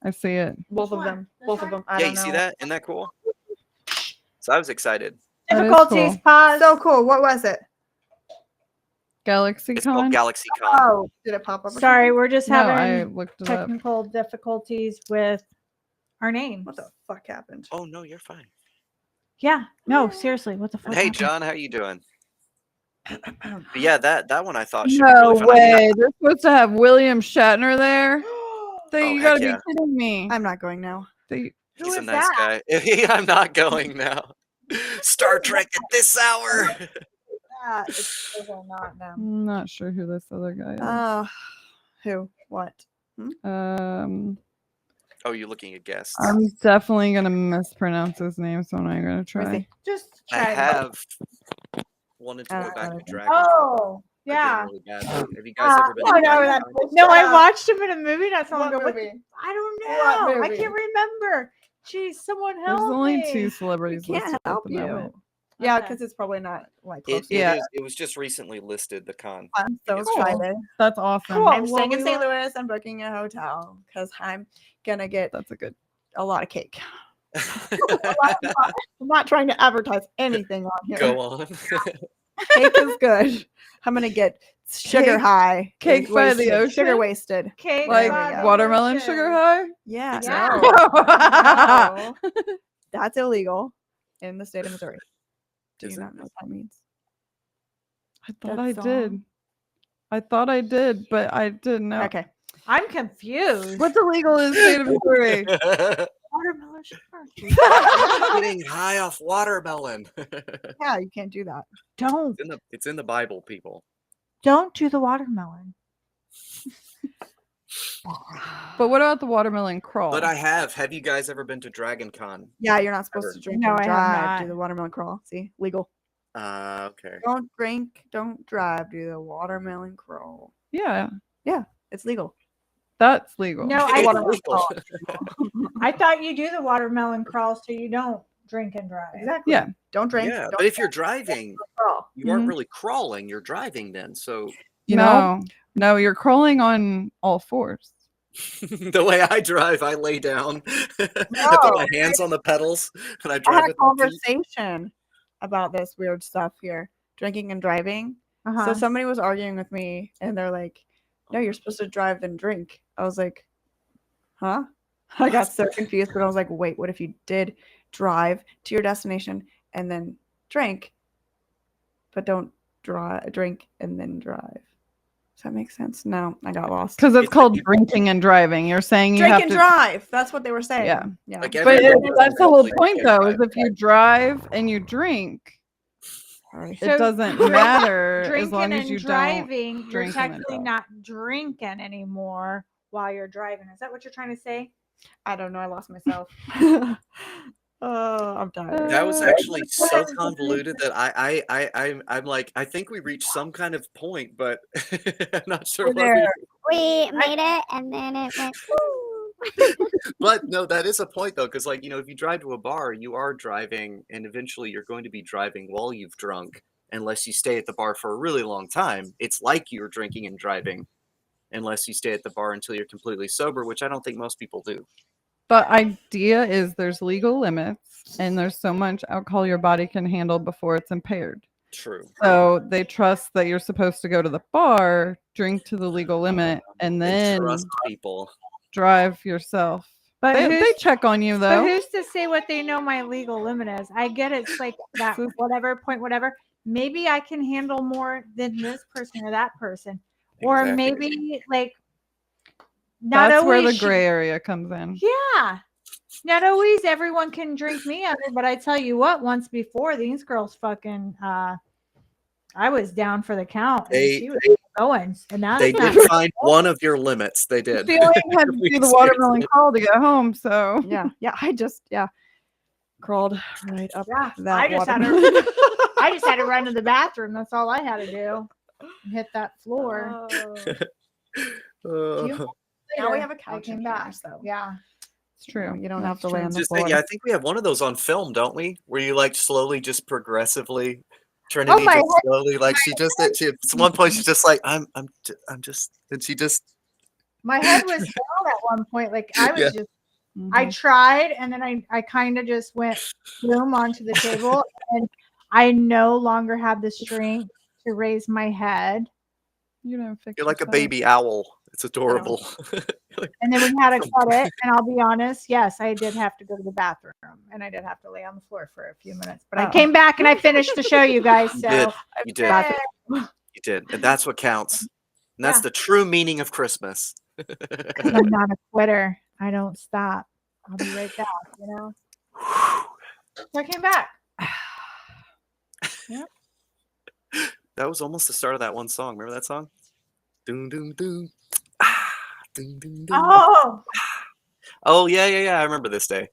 I see it. Both of them. Both of them. I Yeah, don't you know. see that? Isn't that cool? So I was excited. That is Difficulties. cool. Pause. So cool. What was it? It's called GalaxyCon. Galaxy Con. Oh, did it pop up? or Sorry, something? we're just No, I having looked it up. technical difficulties with our name. What the fuck happened? Oh no, you're fine. Yeah. No, seriously. What the fuck? Hey happened? John, how you doing? But yeah, that one I thought should No be really fun. I mean, way. They're supposed to have William Shatner there. Oh, You heck gotta yeah. be kidding me. I'm not going now. They- Who he's a is nice that? guy. I'm not going now. Star Trek at this hour. Yeah, it's over not now. I'm not sure who this other guy is. Who? What? Oh, you're looking at guests. I'm definitely gonna mispronounce his name, so I'm not gonna Where is try. he? Just I try. have wanted to go back to Dragon. Oh, again yeah. really badly. Have you guys ever been oh, to no, Dragon? no, I watched him in a movie not so long What ago. movie? I don't What know. I movie? can't remember. Jeez, someone help There's only me. 2 celebrities Can't listed at help the you. moment. Yeah, Okay. because it's probably not like It, close. Yeah. it was just recently listed, the con. Fun, so It's it's cool. Friday. That's awesome. Cool. I'm well, staying in we St. will- Louis. I'm booking a hotel because I'm gonna get That's a good. a lot of cake. I'm not trying to advertise anything on here. Go on. Cake is good. I'm gonna get sugar Cake- high. cake by the wasted, ocean? Sugar wasted. Cake There we Like go. by the watermelon ocean. sugar high? Yeah. Yeah. No. That's illegal in the state of Missouri. Do Is you it? not know what that means? I thought That I song? did. I thought I did, but I didn't know. Okay. I'm confused. What's illegal in the state of Missouri? Watermelon sugar? Getting high off watermelon. Yeah, you can't do that. Don't It's in the Bible, people. don't do the watermelon. But what about the watermelon crawl? But I have. Have you guys ever been to Dragon Con? Yeah, you're not supposed to drink No, and I have drive. Do not. the watermelon crawl. See, legal. Okay. Don't drink, don't drive. Do the watermelon crawl. Yeah, It's legal. that's legal. No, It's I legal. I thought you do the watermelon crawl so you don't drink and drive. Exactly. Yeah. Don't drink. Yeah, don't but if you're driving, crawl. you aren't Mhm. really crawling. You're driving then. So You know? No, you're crawling on all fours. the way I drive, I lay down. I put my hands on the pedals and I I drive had a with my feet. conversation about this weird stuff here, drinking and driving. Uh-huh. So somebody was arguing with me, and they're like, "No, you're supposed to drive then drink." I was like, "Huh?" I got so confused, but I was like, "Wait, what if you did drive to your destination and then drink, but don't drink and then drive?" Does that make sense? No, I got lost. Because it's It's called like- drinking and driving. You're saying you Drink have and to drive. That's what they were saying. Yeah. Yeah. Like But everyone that's the whole like, point, can't though, is drive. if you drive and you drink, Sorry. it doesn't matter as Drinking long as and you don't. driving, you're drink and then technically drive. not drinking anymore while you're driving. Is that what you're trying to say? I don't know. I lost myself. Oh, I'm tired. That was actually so convoluted that I'm like, I think we reached some kind of point, but I'm not sure what we. We made it, and then it went. Woo. But no, that is a point though, because like if you drive to a bar, you are driving, and eventually you're going to be driving while you've drunk, unless you stay at the bar for a really long time. It's like you're drinking and driving, unless you stay at the bar until you're completely sober, which I don't think most people do. The idea is there's legal limits, and there's so much alcohol your body can handle before it's impaired. True. So they trust that you're supposed to go to the bar, drink to the legal limit, and They then trust people. drive yourself. But They who's, check on you, but though. who's to say what they know my legal limit is? I get it's like that whatever point, whatever. Maybe I can handle more than this person or that person. Or Exactly. maybe like not That's where always the should- gray area comes in. Yeah. Not always everyone can drink me under, but I tell you what, once before these girls fucking I was down for the count and she was going. And that's They not did find one of your limits. They did. Feeling had to We do the experienced watermelon it. crawl to get home, so Yeah. I just crawled right up yeah. that I just had watermelon. to I just had to run to the bathroom. That's all I had to do. And hit that floor. Uh, Now we Later, have a I couch came in back. here, so Yeah. it's true. you don't have That's to lay true. on the just floor. saying, I think we have one of those on film, don't we? Where you like slowly, just progressively, Trinity my just head- slowly, like she just at one point she's just like, I'm just, and she just My head was down at one point. Like I was Yeah. just Mhm. I tried and then I kind of just went boom onto the table and I no longer have the strength to raise my head. You know, fix you're like a yourself. baby owl. It's adorable. And then we had to cut it. And I'll be honest, yes, I did have to go to the bathroom and I did have to lay on the floor for a few minutes. But I Oh. came back and I finished the show, you guys. You So did. You did. Yay. You did. And that's what counts. And that's Yeah. the true meaning of Christmas. 'Cause I'm not a quitter. I don't stop. I'll be right back, you know. So I came back. That was almost the start of that one song. Remember that song? Doom doom doom. Ah, doom doom doom. Oh, Oh yeah. I remember this day.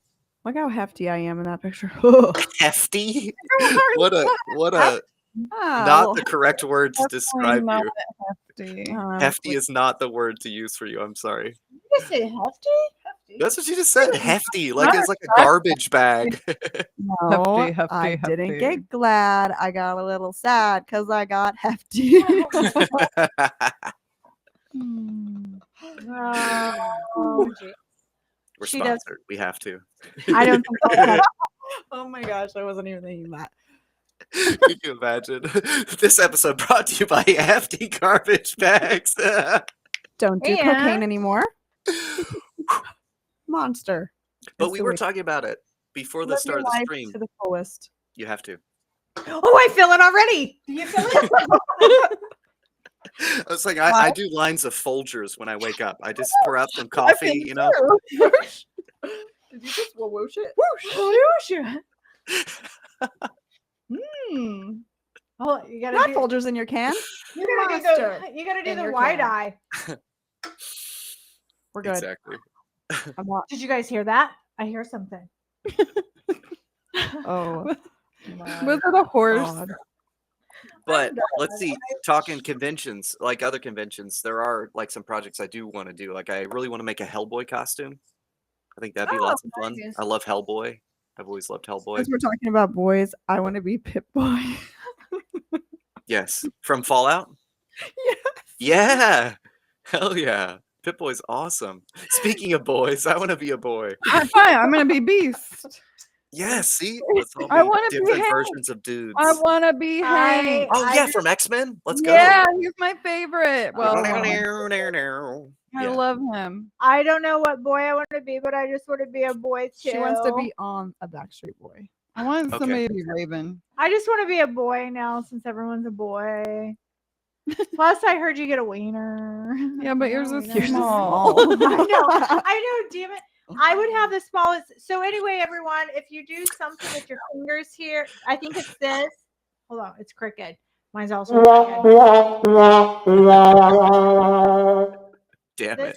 Look how hefty I am in that picture. Hefty. What a Ah, not well, the correct word to Definitely describe not you. hefty. Hefty is not the word to use for you. I'm sorry. you just say hefty? That's what you just said. Hefty, like it's like a garbage bag. no, hefty, I didn't hefty. get glad. I got a little sad because I got hefty. Oh, gee. We're She does- sponsored. We have to. I don't think I'll have Oh my gosh, I wasn't even thinking that. Can you imagine? This episode brought to you by Hefty Garbage Bags. Don't do cocaine And- anymore. Monster. But It's we the were way- talking about it before the Live start your of the life stream. to the fullest. You have to. Oh, I feel it already. Do you feel it? I was like, I do lines of Folgers when I wake up. I just pour out some coffee, you know. Did you just whoosh it? Hmm. Oh, you gotta Not do, Folgers in your can. you gotta do Monster the, you gotta do in the your wide can. eye. We're good. Exactly. I'm not. Did you guys hear that? I hear something. Oh. Was it a horse? God. But let's see, talking conventions, like other conventions, there are like some projects I do want to do. Like I really want to make a Hellboy costume. I think that'd be lots of fun. nice. I love Hellboy. I've always loved Hellboy. Since we're talking about boys, I want to be Pip Boy. Yes. From Fallout? Yes. Yeah. Hell yeah. Pip-Boy's awesome. Speaking of boys, I want to be a boy. Fine, I'm gonna be Beast. Yeah, see? Let's all I be wanna be different Hank. versions of dudes. I wanna be I- Hank. Oh, I yeah, just- from X-Men? Let's go. Yeah, he's my favorite. Well, I Yeah. love him. I don't know what boy I want to be, but I just want to be a boy too. She wants to be on a Backstreet Boy. I want Okay. somebody to be Raven. I just want to be a boy now since everyone's a boy. Plus, I heard you get a wiener. Yeah, but yours is You're small. I know, damn it. I would have the smallest. So anyway, everyone, if you do something with your fingers here, I think it's this. Hold on, it's crooked. Mine's also crooked. Damn This, it.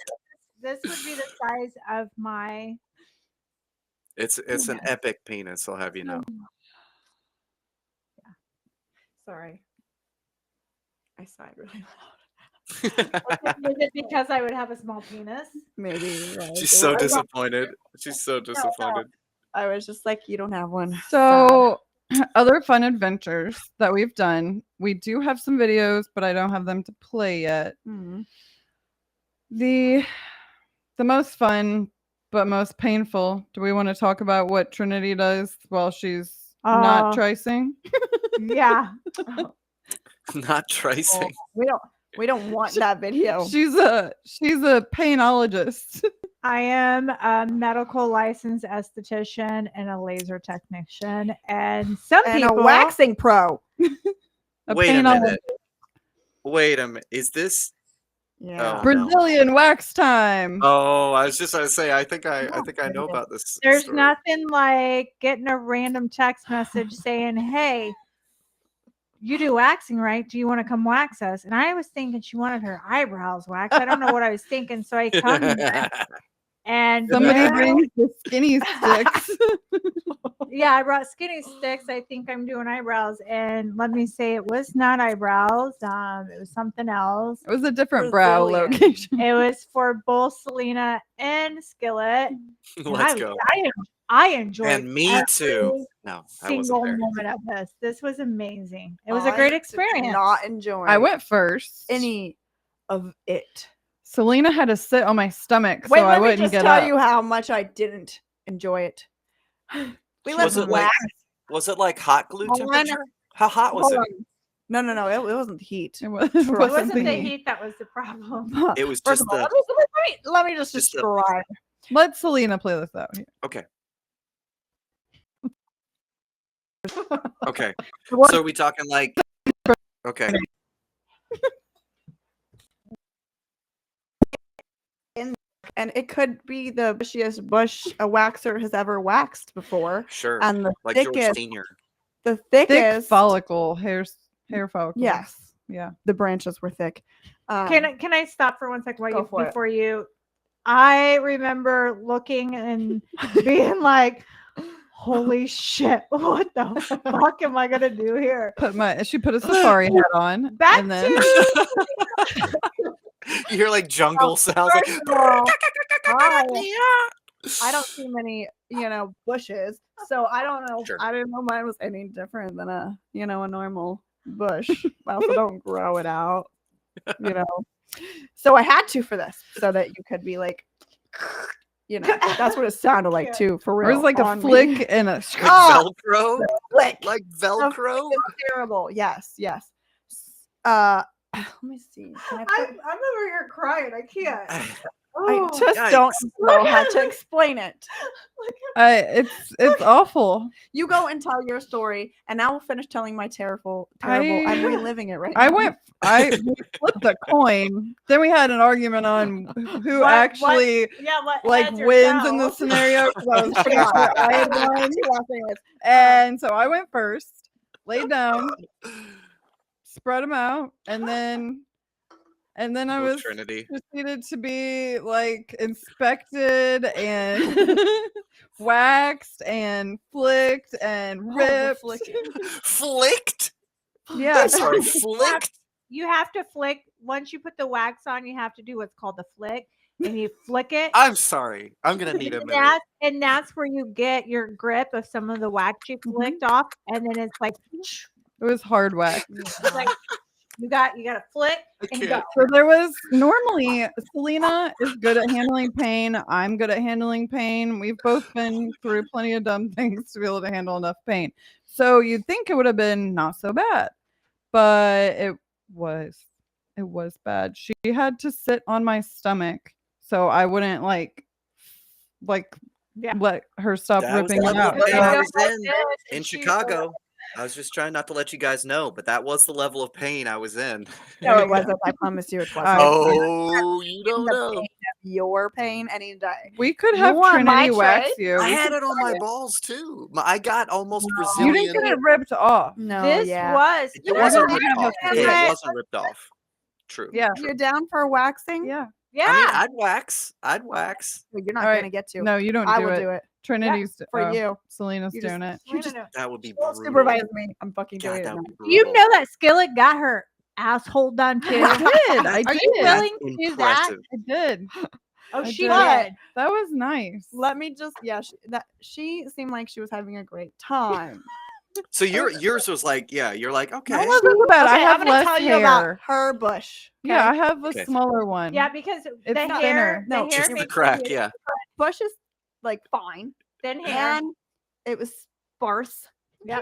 this would be the size of my. It's an epic penis, I'll have you know. Sorry. I sighed really loud. Is it because I would have a small penis? Maybe. Right? She's so disappointed. She's so disappointed. I was just like, you don't have one. So, other fun adventures that we've done. We do have some videos, but I don't have them to play yet. Mhm. The most fun but most painful. Do we want to talk about what Trinity does while she's not tricing? Yeah. Not tracing. We don't want that video. She's a painologist. I am a medical licensed esthetician and a laser technician, and some And people a waxing pro. Wait a minute. Wait a minute. Is this? Yeah. Oh. Brazilian wax time. Oh, I was just going to say. I think I know about this. There's story. nothing like getting a random text message saying, "Hey, you do waxing, right? Do you want to come wax us?" And I was thinking she wanted her eyebrows waxed. I don't know what I was thinking, so I come here, and Somebody yeah, brings the skinny sticks. yeah, I brought skinny sticks. I think I'm doing eyebrows, and let me say, it was not eyebrows. It was something else. It was a different brow Brazilian. location. It was for both Salina and Skillet. And Let's go. I enjoyed And me every too. No, I single wasn't there. moment of this. This was amazing. It was a great I did experience. Not enjoying I went first. any of it. Selena had to sit on my stomach Wait, so I let me wouldn't just get tell up. you how much I didn't enjoy it. We Was left it like wax. was it like hot glue on- temperature? How hot was Hold it? on. No. It wasn't the heat. It was, It It wasn't wasn't the the- heat that was the problem. It was First just of all, the let me just just the- describe. Let Selena play this out here. okay. Okay. What- So are we talking like okay. And it could be the bushiest bush a waxer has ever waxed before. Sure. And the Like George thickest, Senior. the Thick thickest follicle, hair follicles. Yes. Yeah. the branches were thick. Can I stop for 1 second while Go you for it. before you? I remember looking and being like, "Holy shit! What the fuck am I gonna do here?" She put a safari hat on. Back and then to You hear like jungle sounds like First of all, I don't see many, bushes, so I don't know. Sure. I didn't know mine was any different than a normal bush. I also don't grow it out, So I had to for this, so that you could be like, that's what it sounded like too. For real, It was like a on me. flick and a. Oh, Velcro, flick. like The Velcro. flick is terrible. Yes. Let me see. Can I I'm put- over here crying. I can't. I Oh, just Yikes. don't know how to explain it. It's awful. You go and tell your story, and I will finish telling my terrible. I'm reliving it right now. We flipped a coin. Then we had an argument on who What- actually yeah, what like heads or wins in this tails? scenario. 'Cause I was pretty sure I had won. And so I went first, laid down, spread them out, and then I Oh, was Trinity. proceeded to be like inspected and waxed and flicked and ripped. Flicked? Yeah. I'm sorry, flicked? You have to flick once you put the wax on. You have to do what's called the flick, and you flick it. I'm sorry. I'm gonna need a minute. That's where you get your grip of some of the wax you Mm-hmm. flicked off, and then it's like, It was hard wax. it's like you got to flick and go. So there was normally Salina is good at handling pain. I'm good at handling pain. We've both been through plenty of dumb things to be able to handle enough pain. So you'd think it would have been not so bad, but it was bad. She had to sit on my stomach so I wouldn't like Yeah. let her stop That was ripping the it level out. of pain I Yeah. was in And she- Chicago. I was just trying not to let you guys know, but that was the level of pain I was in. No, it wasn't. I promise you, it wasn't. Oh, you don't The know. pain of your pain any day. We could have You want my Trinity wax tray? you. I We had could it on my try it. balls too. I got almost You Brazilian. didn't get it ripped off. No, This was. It wasn't didn't ripped have a off. Okay, flick. it wasn't ripped off. True. Yeah. You're down for waxing? Yeah. Yeah. I mean, I'd wax. I'd wax. Well, you're not All right. gonna get to. No, you don't I do will it. do it Trinity's for oh, you. Selina's You just- doing it. You just That would be don't brutal. supervise me. I'm fucking doing God, it. that now. would be Do you brutal. know that Skillet got her asshole done too? I did. I Are did. you That's willing to do that? impressive. I did. Oh, I she did. did. That was nice. Let me just she seemed like she was having a great time. So yours was like, yeah, you're like, okay. Mine wasn't bad. I Okay, have I'm gonna less tell hair. you about her bush. Yeah, I okay? have a Okay. smaller one. Yeah, because It's the not hair, thinner. No, the hair Just the makes crack, it yeah. Bush is like fine, thin hair. and it was sparse. Yeah.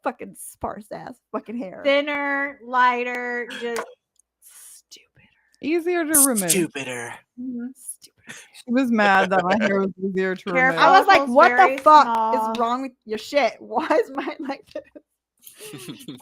Fucking sparse ass fucking hair. Thinner, lighter, just Stupid. Easier to remove. Stupider. Stupid. She was mad that my hair was easier to Hair remove. I was like, follicles what the very fuck small. is wrong with your shit? Why is mine like this?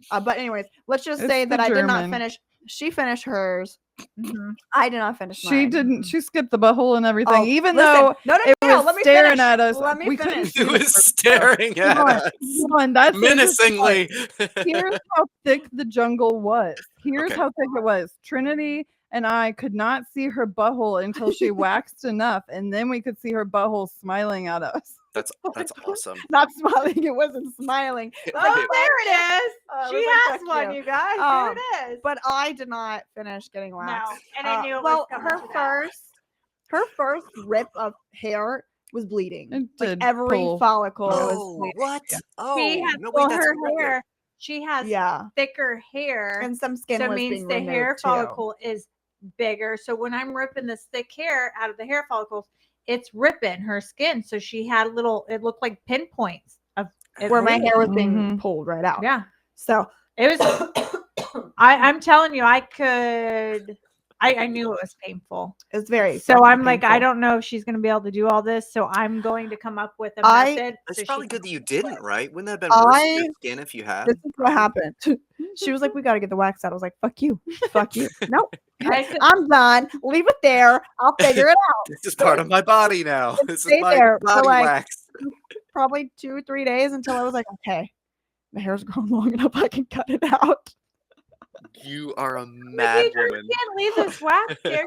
But anyways, let's just It's say the that I did not German. finish. She finished hers. Mhm. I did not finish She mine. didn't. She skipped the butthole and everything, Oh, even listen. though no, it was let me staring finish. at us. Let me We couldn't finish. see It the was first staring at Come on, us come on, that's the interesting part. menacingly. Here's how thick the jungle was. Here's Okay. how thick it was. Trinity and I could not see her butthole until she waxed enough, and then we could see her butthole smiling at us. That's awesome. Not smiling. It wasn't smiling. Oh, there it is. Oh, it She was like, has fuck one, you. you guys. Um, There it is. But I did not finish getting No, waxed. and I knew it was well, coming her to that. first rip of hair was bleeding. It Like did every pull. follicle was Oh, bleeding. what? Oh, She has, no, well, wait, that's her horrific. hair. She has Yeah, thicker hair, and some skin so it was means being the removed hair too. follicle is bigger. So when I'm ripping this thick hair out of the hair follicles, it's ripping her skin. So she had little. It looked like pinpoints of Where my hair was being Mhm. pulled right out. Yeah, So it was. I'm telling you, I could. I knew it was painful. it's very. So fucking I'm like, I painful. don't know if she's going to be able to do all this. So I'm going to come up with a I- method. It's so she probably can- good that you didn't, right? Wouldn't that have been worse for your skin if you had? This is what happened. She was like, "We got to get the wax out." I was like, "Fuck you, fuck you." Nope. I said- I'm done. Leave it there. I'll figure it out. This is part of my body now. It This is stayed my there for, body like, wax. Probably 2 or 3 days until I was like, "Okay, the hair's grown long enough. I can cut it out." You are a mad You woman. can't leave this wax there.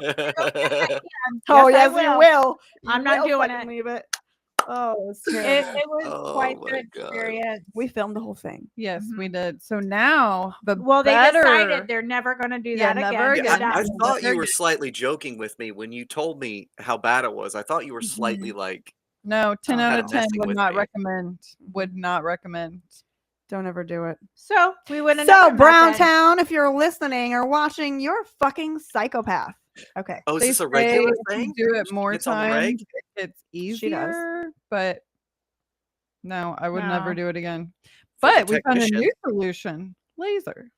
Oh Yes, yes, I you will. will. I'm You not will doing fucking it. Leave it. Oh, it was It, terrible. it was Oh quite my the God. experience. We filmed the whole thing. Yes, we Mhm. did. So now the Well, they better, decided they're never going to do Yeah, that never again. again. Yeah, I That- thought you never were again. slightly joking with me when you told me how bad it was. I thought you were slightly like, No, 10 Kinda out of 10 messing would with not me. recommend. Would not recommend. Don't ever do it. So we went So another method. Browntown, if you're listening or watching, you're a fucking psychopath. Okay. Oh, is They this a say regular if you thing? do it She more gets on the reg? times, it's She does. easier, but no, I would never No. do it again. For the But we found a technician. new solution: laser.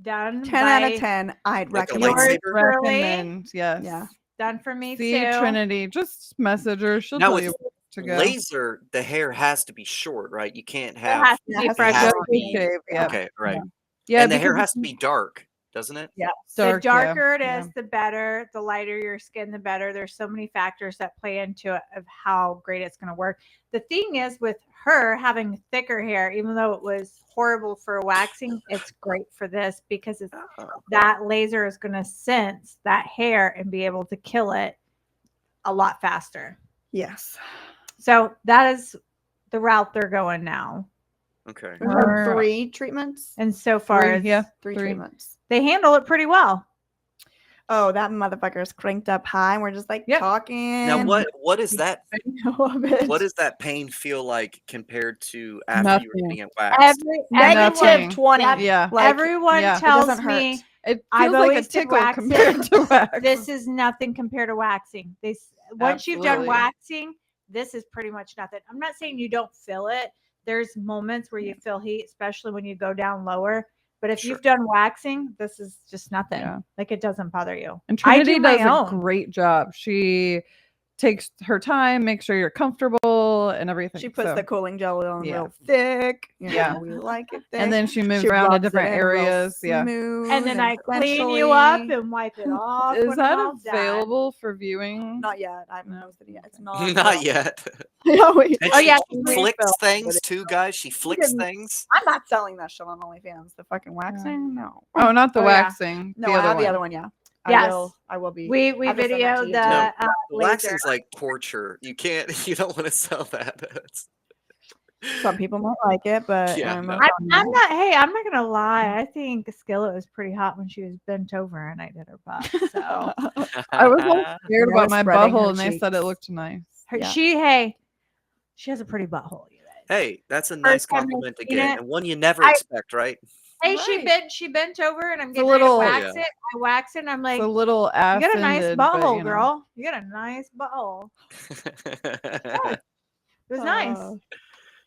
Done 10 out by of 10. I'd Like a recommend. yours lightsaber? truly. Recommend, yes. Yeah. Done for me See too. Trinity, just message her. She'll Now tell with you where to go. laser, the hair has to be short, right? You can't It have. has to Yeah, be it has to fresh. be Just short. to shave, yeah. Okay, right. Yeah, And the hair because has to be dark, doesn't it? Yeah. The dark, yeah, darker it is, yeah. the better. The lighter your skin, the better. There's so many factors that play into it of how great it's going to work. The thing is, with her having thicker hair, even though it was horrible for waxing, it's great for this because it's that laser is going to sense that hair and be able to kill it a lot faster. Yes. So that is the route they're going now. Okay. We've had Or- 3 treatments. And so far, Three, it's- yeah. 3 Three. treatments. they handle it pretty well. Oh, that motherfucker's cranked up high, and we're just like Yep. talking. Now what is that? video of it. What does that pain feel like compared to after you were Nothing. getting it waxed? Negative Nothing. 20. Yep. Yeah. Like, Everyone yeah. It tells doesn't hurt. me It I've feels like a always did tickle waxing. compared to wax. this is nothing compared to waxing. Once you've done Absolutely. waxing, this is pretty much nothing. I'm not saying you don't feel it. There's moments where you feel heat, especially when you go down lower. But if Sure. you've done waxing, this is just nothing. Yeah. Like it doesn't bother you. And I Trinity do my does a own. great job. She takes her time, makes sure you're comfortable and everything. She puts so. the cooling gel on Yeah. real thick. You Yeah. know, we like it thick. And then she moves She around to rubs it different in real areas. Yeah. smooth And then I clean you up and wipe it off. Is when that I'm all done. available for viewing? Not yet. I haven't No. posted it yet. It's not. Not yet. Yeah, wait. And Oh, she yeah, flicks film things video. too, guys. She flicks didn't- things. I'm not selling that shit on OnlyFans. The fucking waxing? No. Oh, not the Oh, yeah. waxing. No, the I other have one. the other one, yeah. Yes. I will be. We I have to send that to videoed you, the too. No, laser. Waxing's like torture. You can't. You don't want to sell that. That's- Some people might like it, but Yeah, I'm no. okay I'm on not. Hey, I'm not gonna lie. I think Skillet was pretty hot when she was bent over and I did her butt. So that. I was all scared I about was my spreading her butthole, and they said it cheeks. looked nice. Yeah. she has a pretty butthole. You guys. Hey, that's a nice time I've compliment to seen get, it, and one you never I- expect, right? Hey, Right. she bent over and I'm a getting little- ready to wax Yeah. it. I wax it and I'm like, It's a little you ass got a nice ended, butthole, but, you know. girl. You got a nice butthole. It was nice.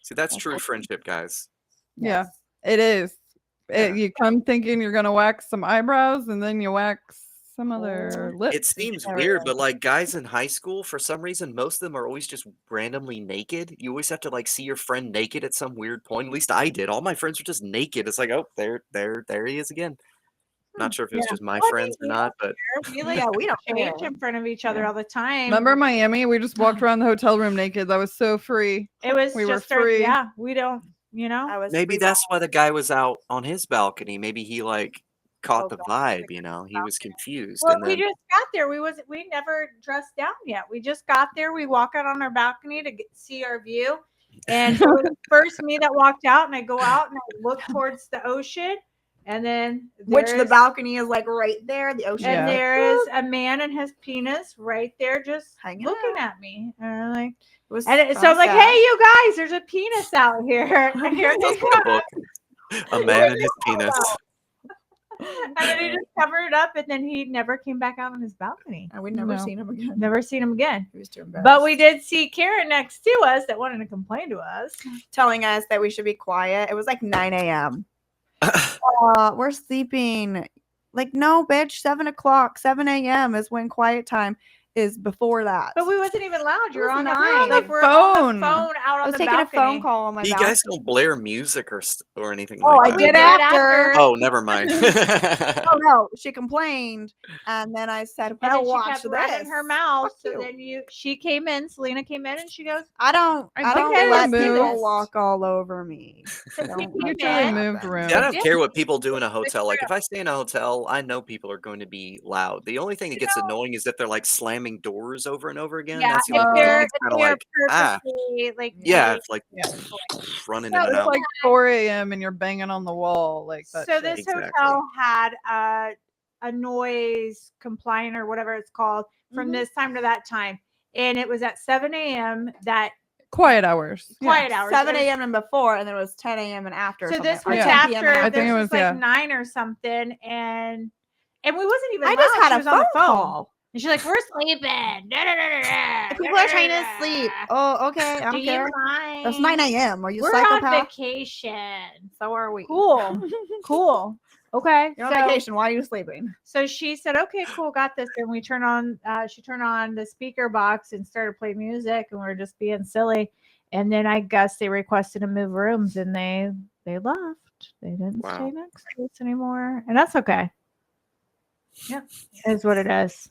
See, that's true friendship, guys. Yeah, it is. Yeah. You come thinking you're gonna wax some eyebrows, and then you wax some other lips. It seems There weird, we go. but like guys in high school, for some reason, most of them are always just randomly naked. You always have to like see your friend naked at some weird point. At least I did. All my friends were just naked. It's like, oh, there he is again. Not sure if it was Yeah. just my Well, I friends or mean, not, but We like Yeah, we don't change care. in front of each other all the time. Remember Miami? We just walked around the hotel room naked. That was so free. It was we were just our, free. yeah, we don't, I was maybe free that's why the guy was out on his balcony. Maybe he like caught Oh, the God. vibe, you know. He was confused, Well, and we then just got there. We never dressed down yet. We just got there. We walk out on our balcony to see our view. And it was first me that walked out, and I go out and I look towards the ocean. And then Which the there's- balcony is like right there. The ocean. and Yeah. there is a man and his penis right there just Hanging looking out. at me. And I'm like, It was so I'm like, sad. hey, you guys, there's a penis out here. And here they Sounds like a come. book. A man and his penis. And then he just covered it up, and then he never came back out on his balcony. And we'd never No. seen him again. Never seen him again. He was too embarrassed. But we did see Karen next to us that wanted to complain to us. telling us that we should be quiet. It was like 9 a.m. We're sleeping. Like, no, bitch, 7 o'clock, 7 a.m. is when quiet time is before that. But we wasn't even loud. You're on the Nine. like we're on Phone. the phone out I on was the taking balcony. a phone call on my You balcony. guys don't blare music or anything Oh, like I that. did did after. after. Oh, never mind. Oh no, she complained, and then I said, And then "Well, she watch kept this." running her mouth. Fuck So you. then she came in. Selena came in, and she goes, I don't okay, let moved. people walk all over me. Since Don't he let came Usually that in, moved happen. room. See, I don't Yeah. care what people do in a hotel. Like if I stay in a hotel, I know people are going to be loud. The only thing that gets annoying is if they're like slamming doors over and over again. yeah, That's the if only thing. they're, It's kind of if they're like ah, purposely like yeah, doing- it's like Yeah. running So in and It's out. like 4 a.m. and you're banging on the wall like that. So shit. this Exactly. hotel had a noise complaint or whatever it's called from Mhm. this time to that time, and it was at 7 a.m. that quiet hours. quiet hours. 7 It was- a.m. and before, and then it was 10 a.m. and after. or So something. this Or was 10 p.m. after. and I think This it was was, like yeah. 9 or something, and And we wasn't even I loud. just had She a was on the phone phone. call. And she's like, we're sleeping. People are trying to sleep. Oh, okay. I Do don't care. you mind? It's 9 a.m. Are you We're psychopath? on vacation. So are we. Cool. Cool. Okay. You're on vacation. Why are you sleeping? So she said, okay, cool, got this. And we turned on, she turned on the speaker box and started playing music, and we were just being silly. And then I guess they requested to move rooms, and they left. They didn't stay next to us anymore. And that's okay. Yeah. Is what it is.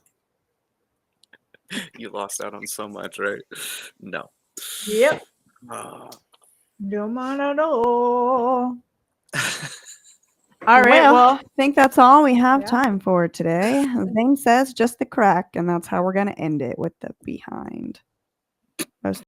You lost out on so much, right? No. Yep. Oh. No man at all. All right. Well, I think that's all we have Yeah. time for today. Zane says just the crack, and that's how we're going to end it with the behind.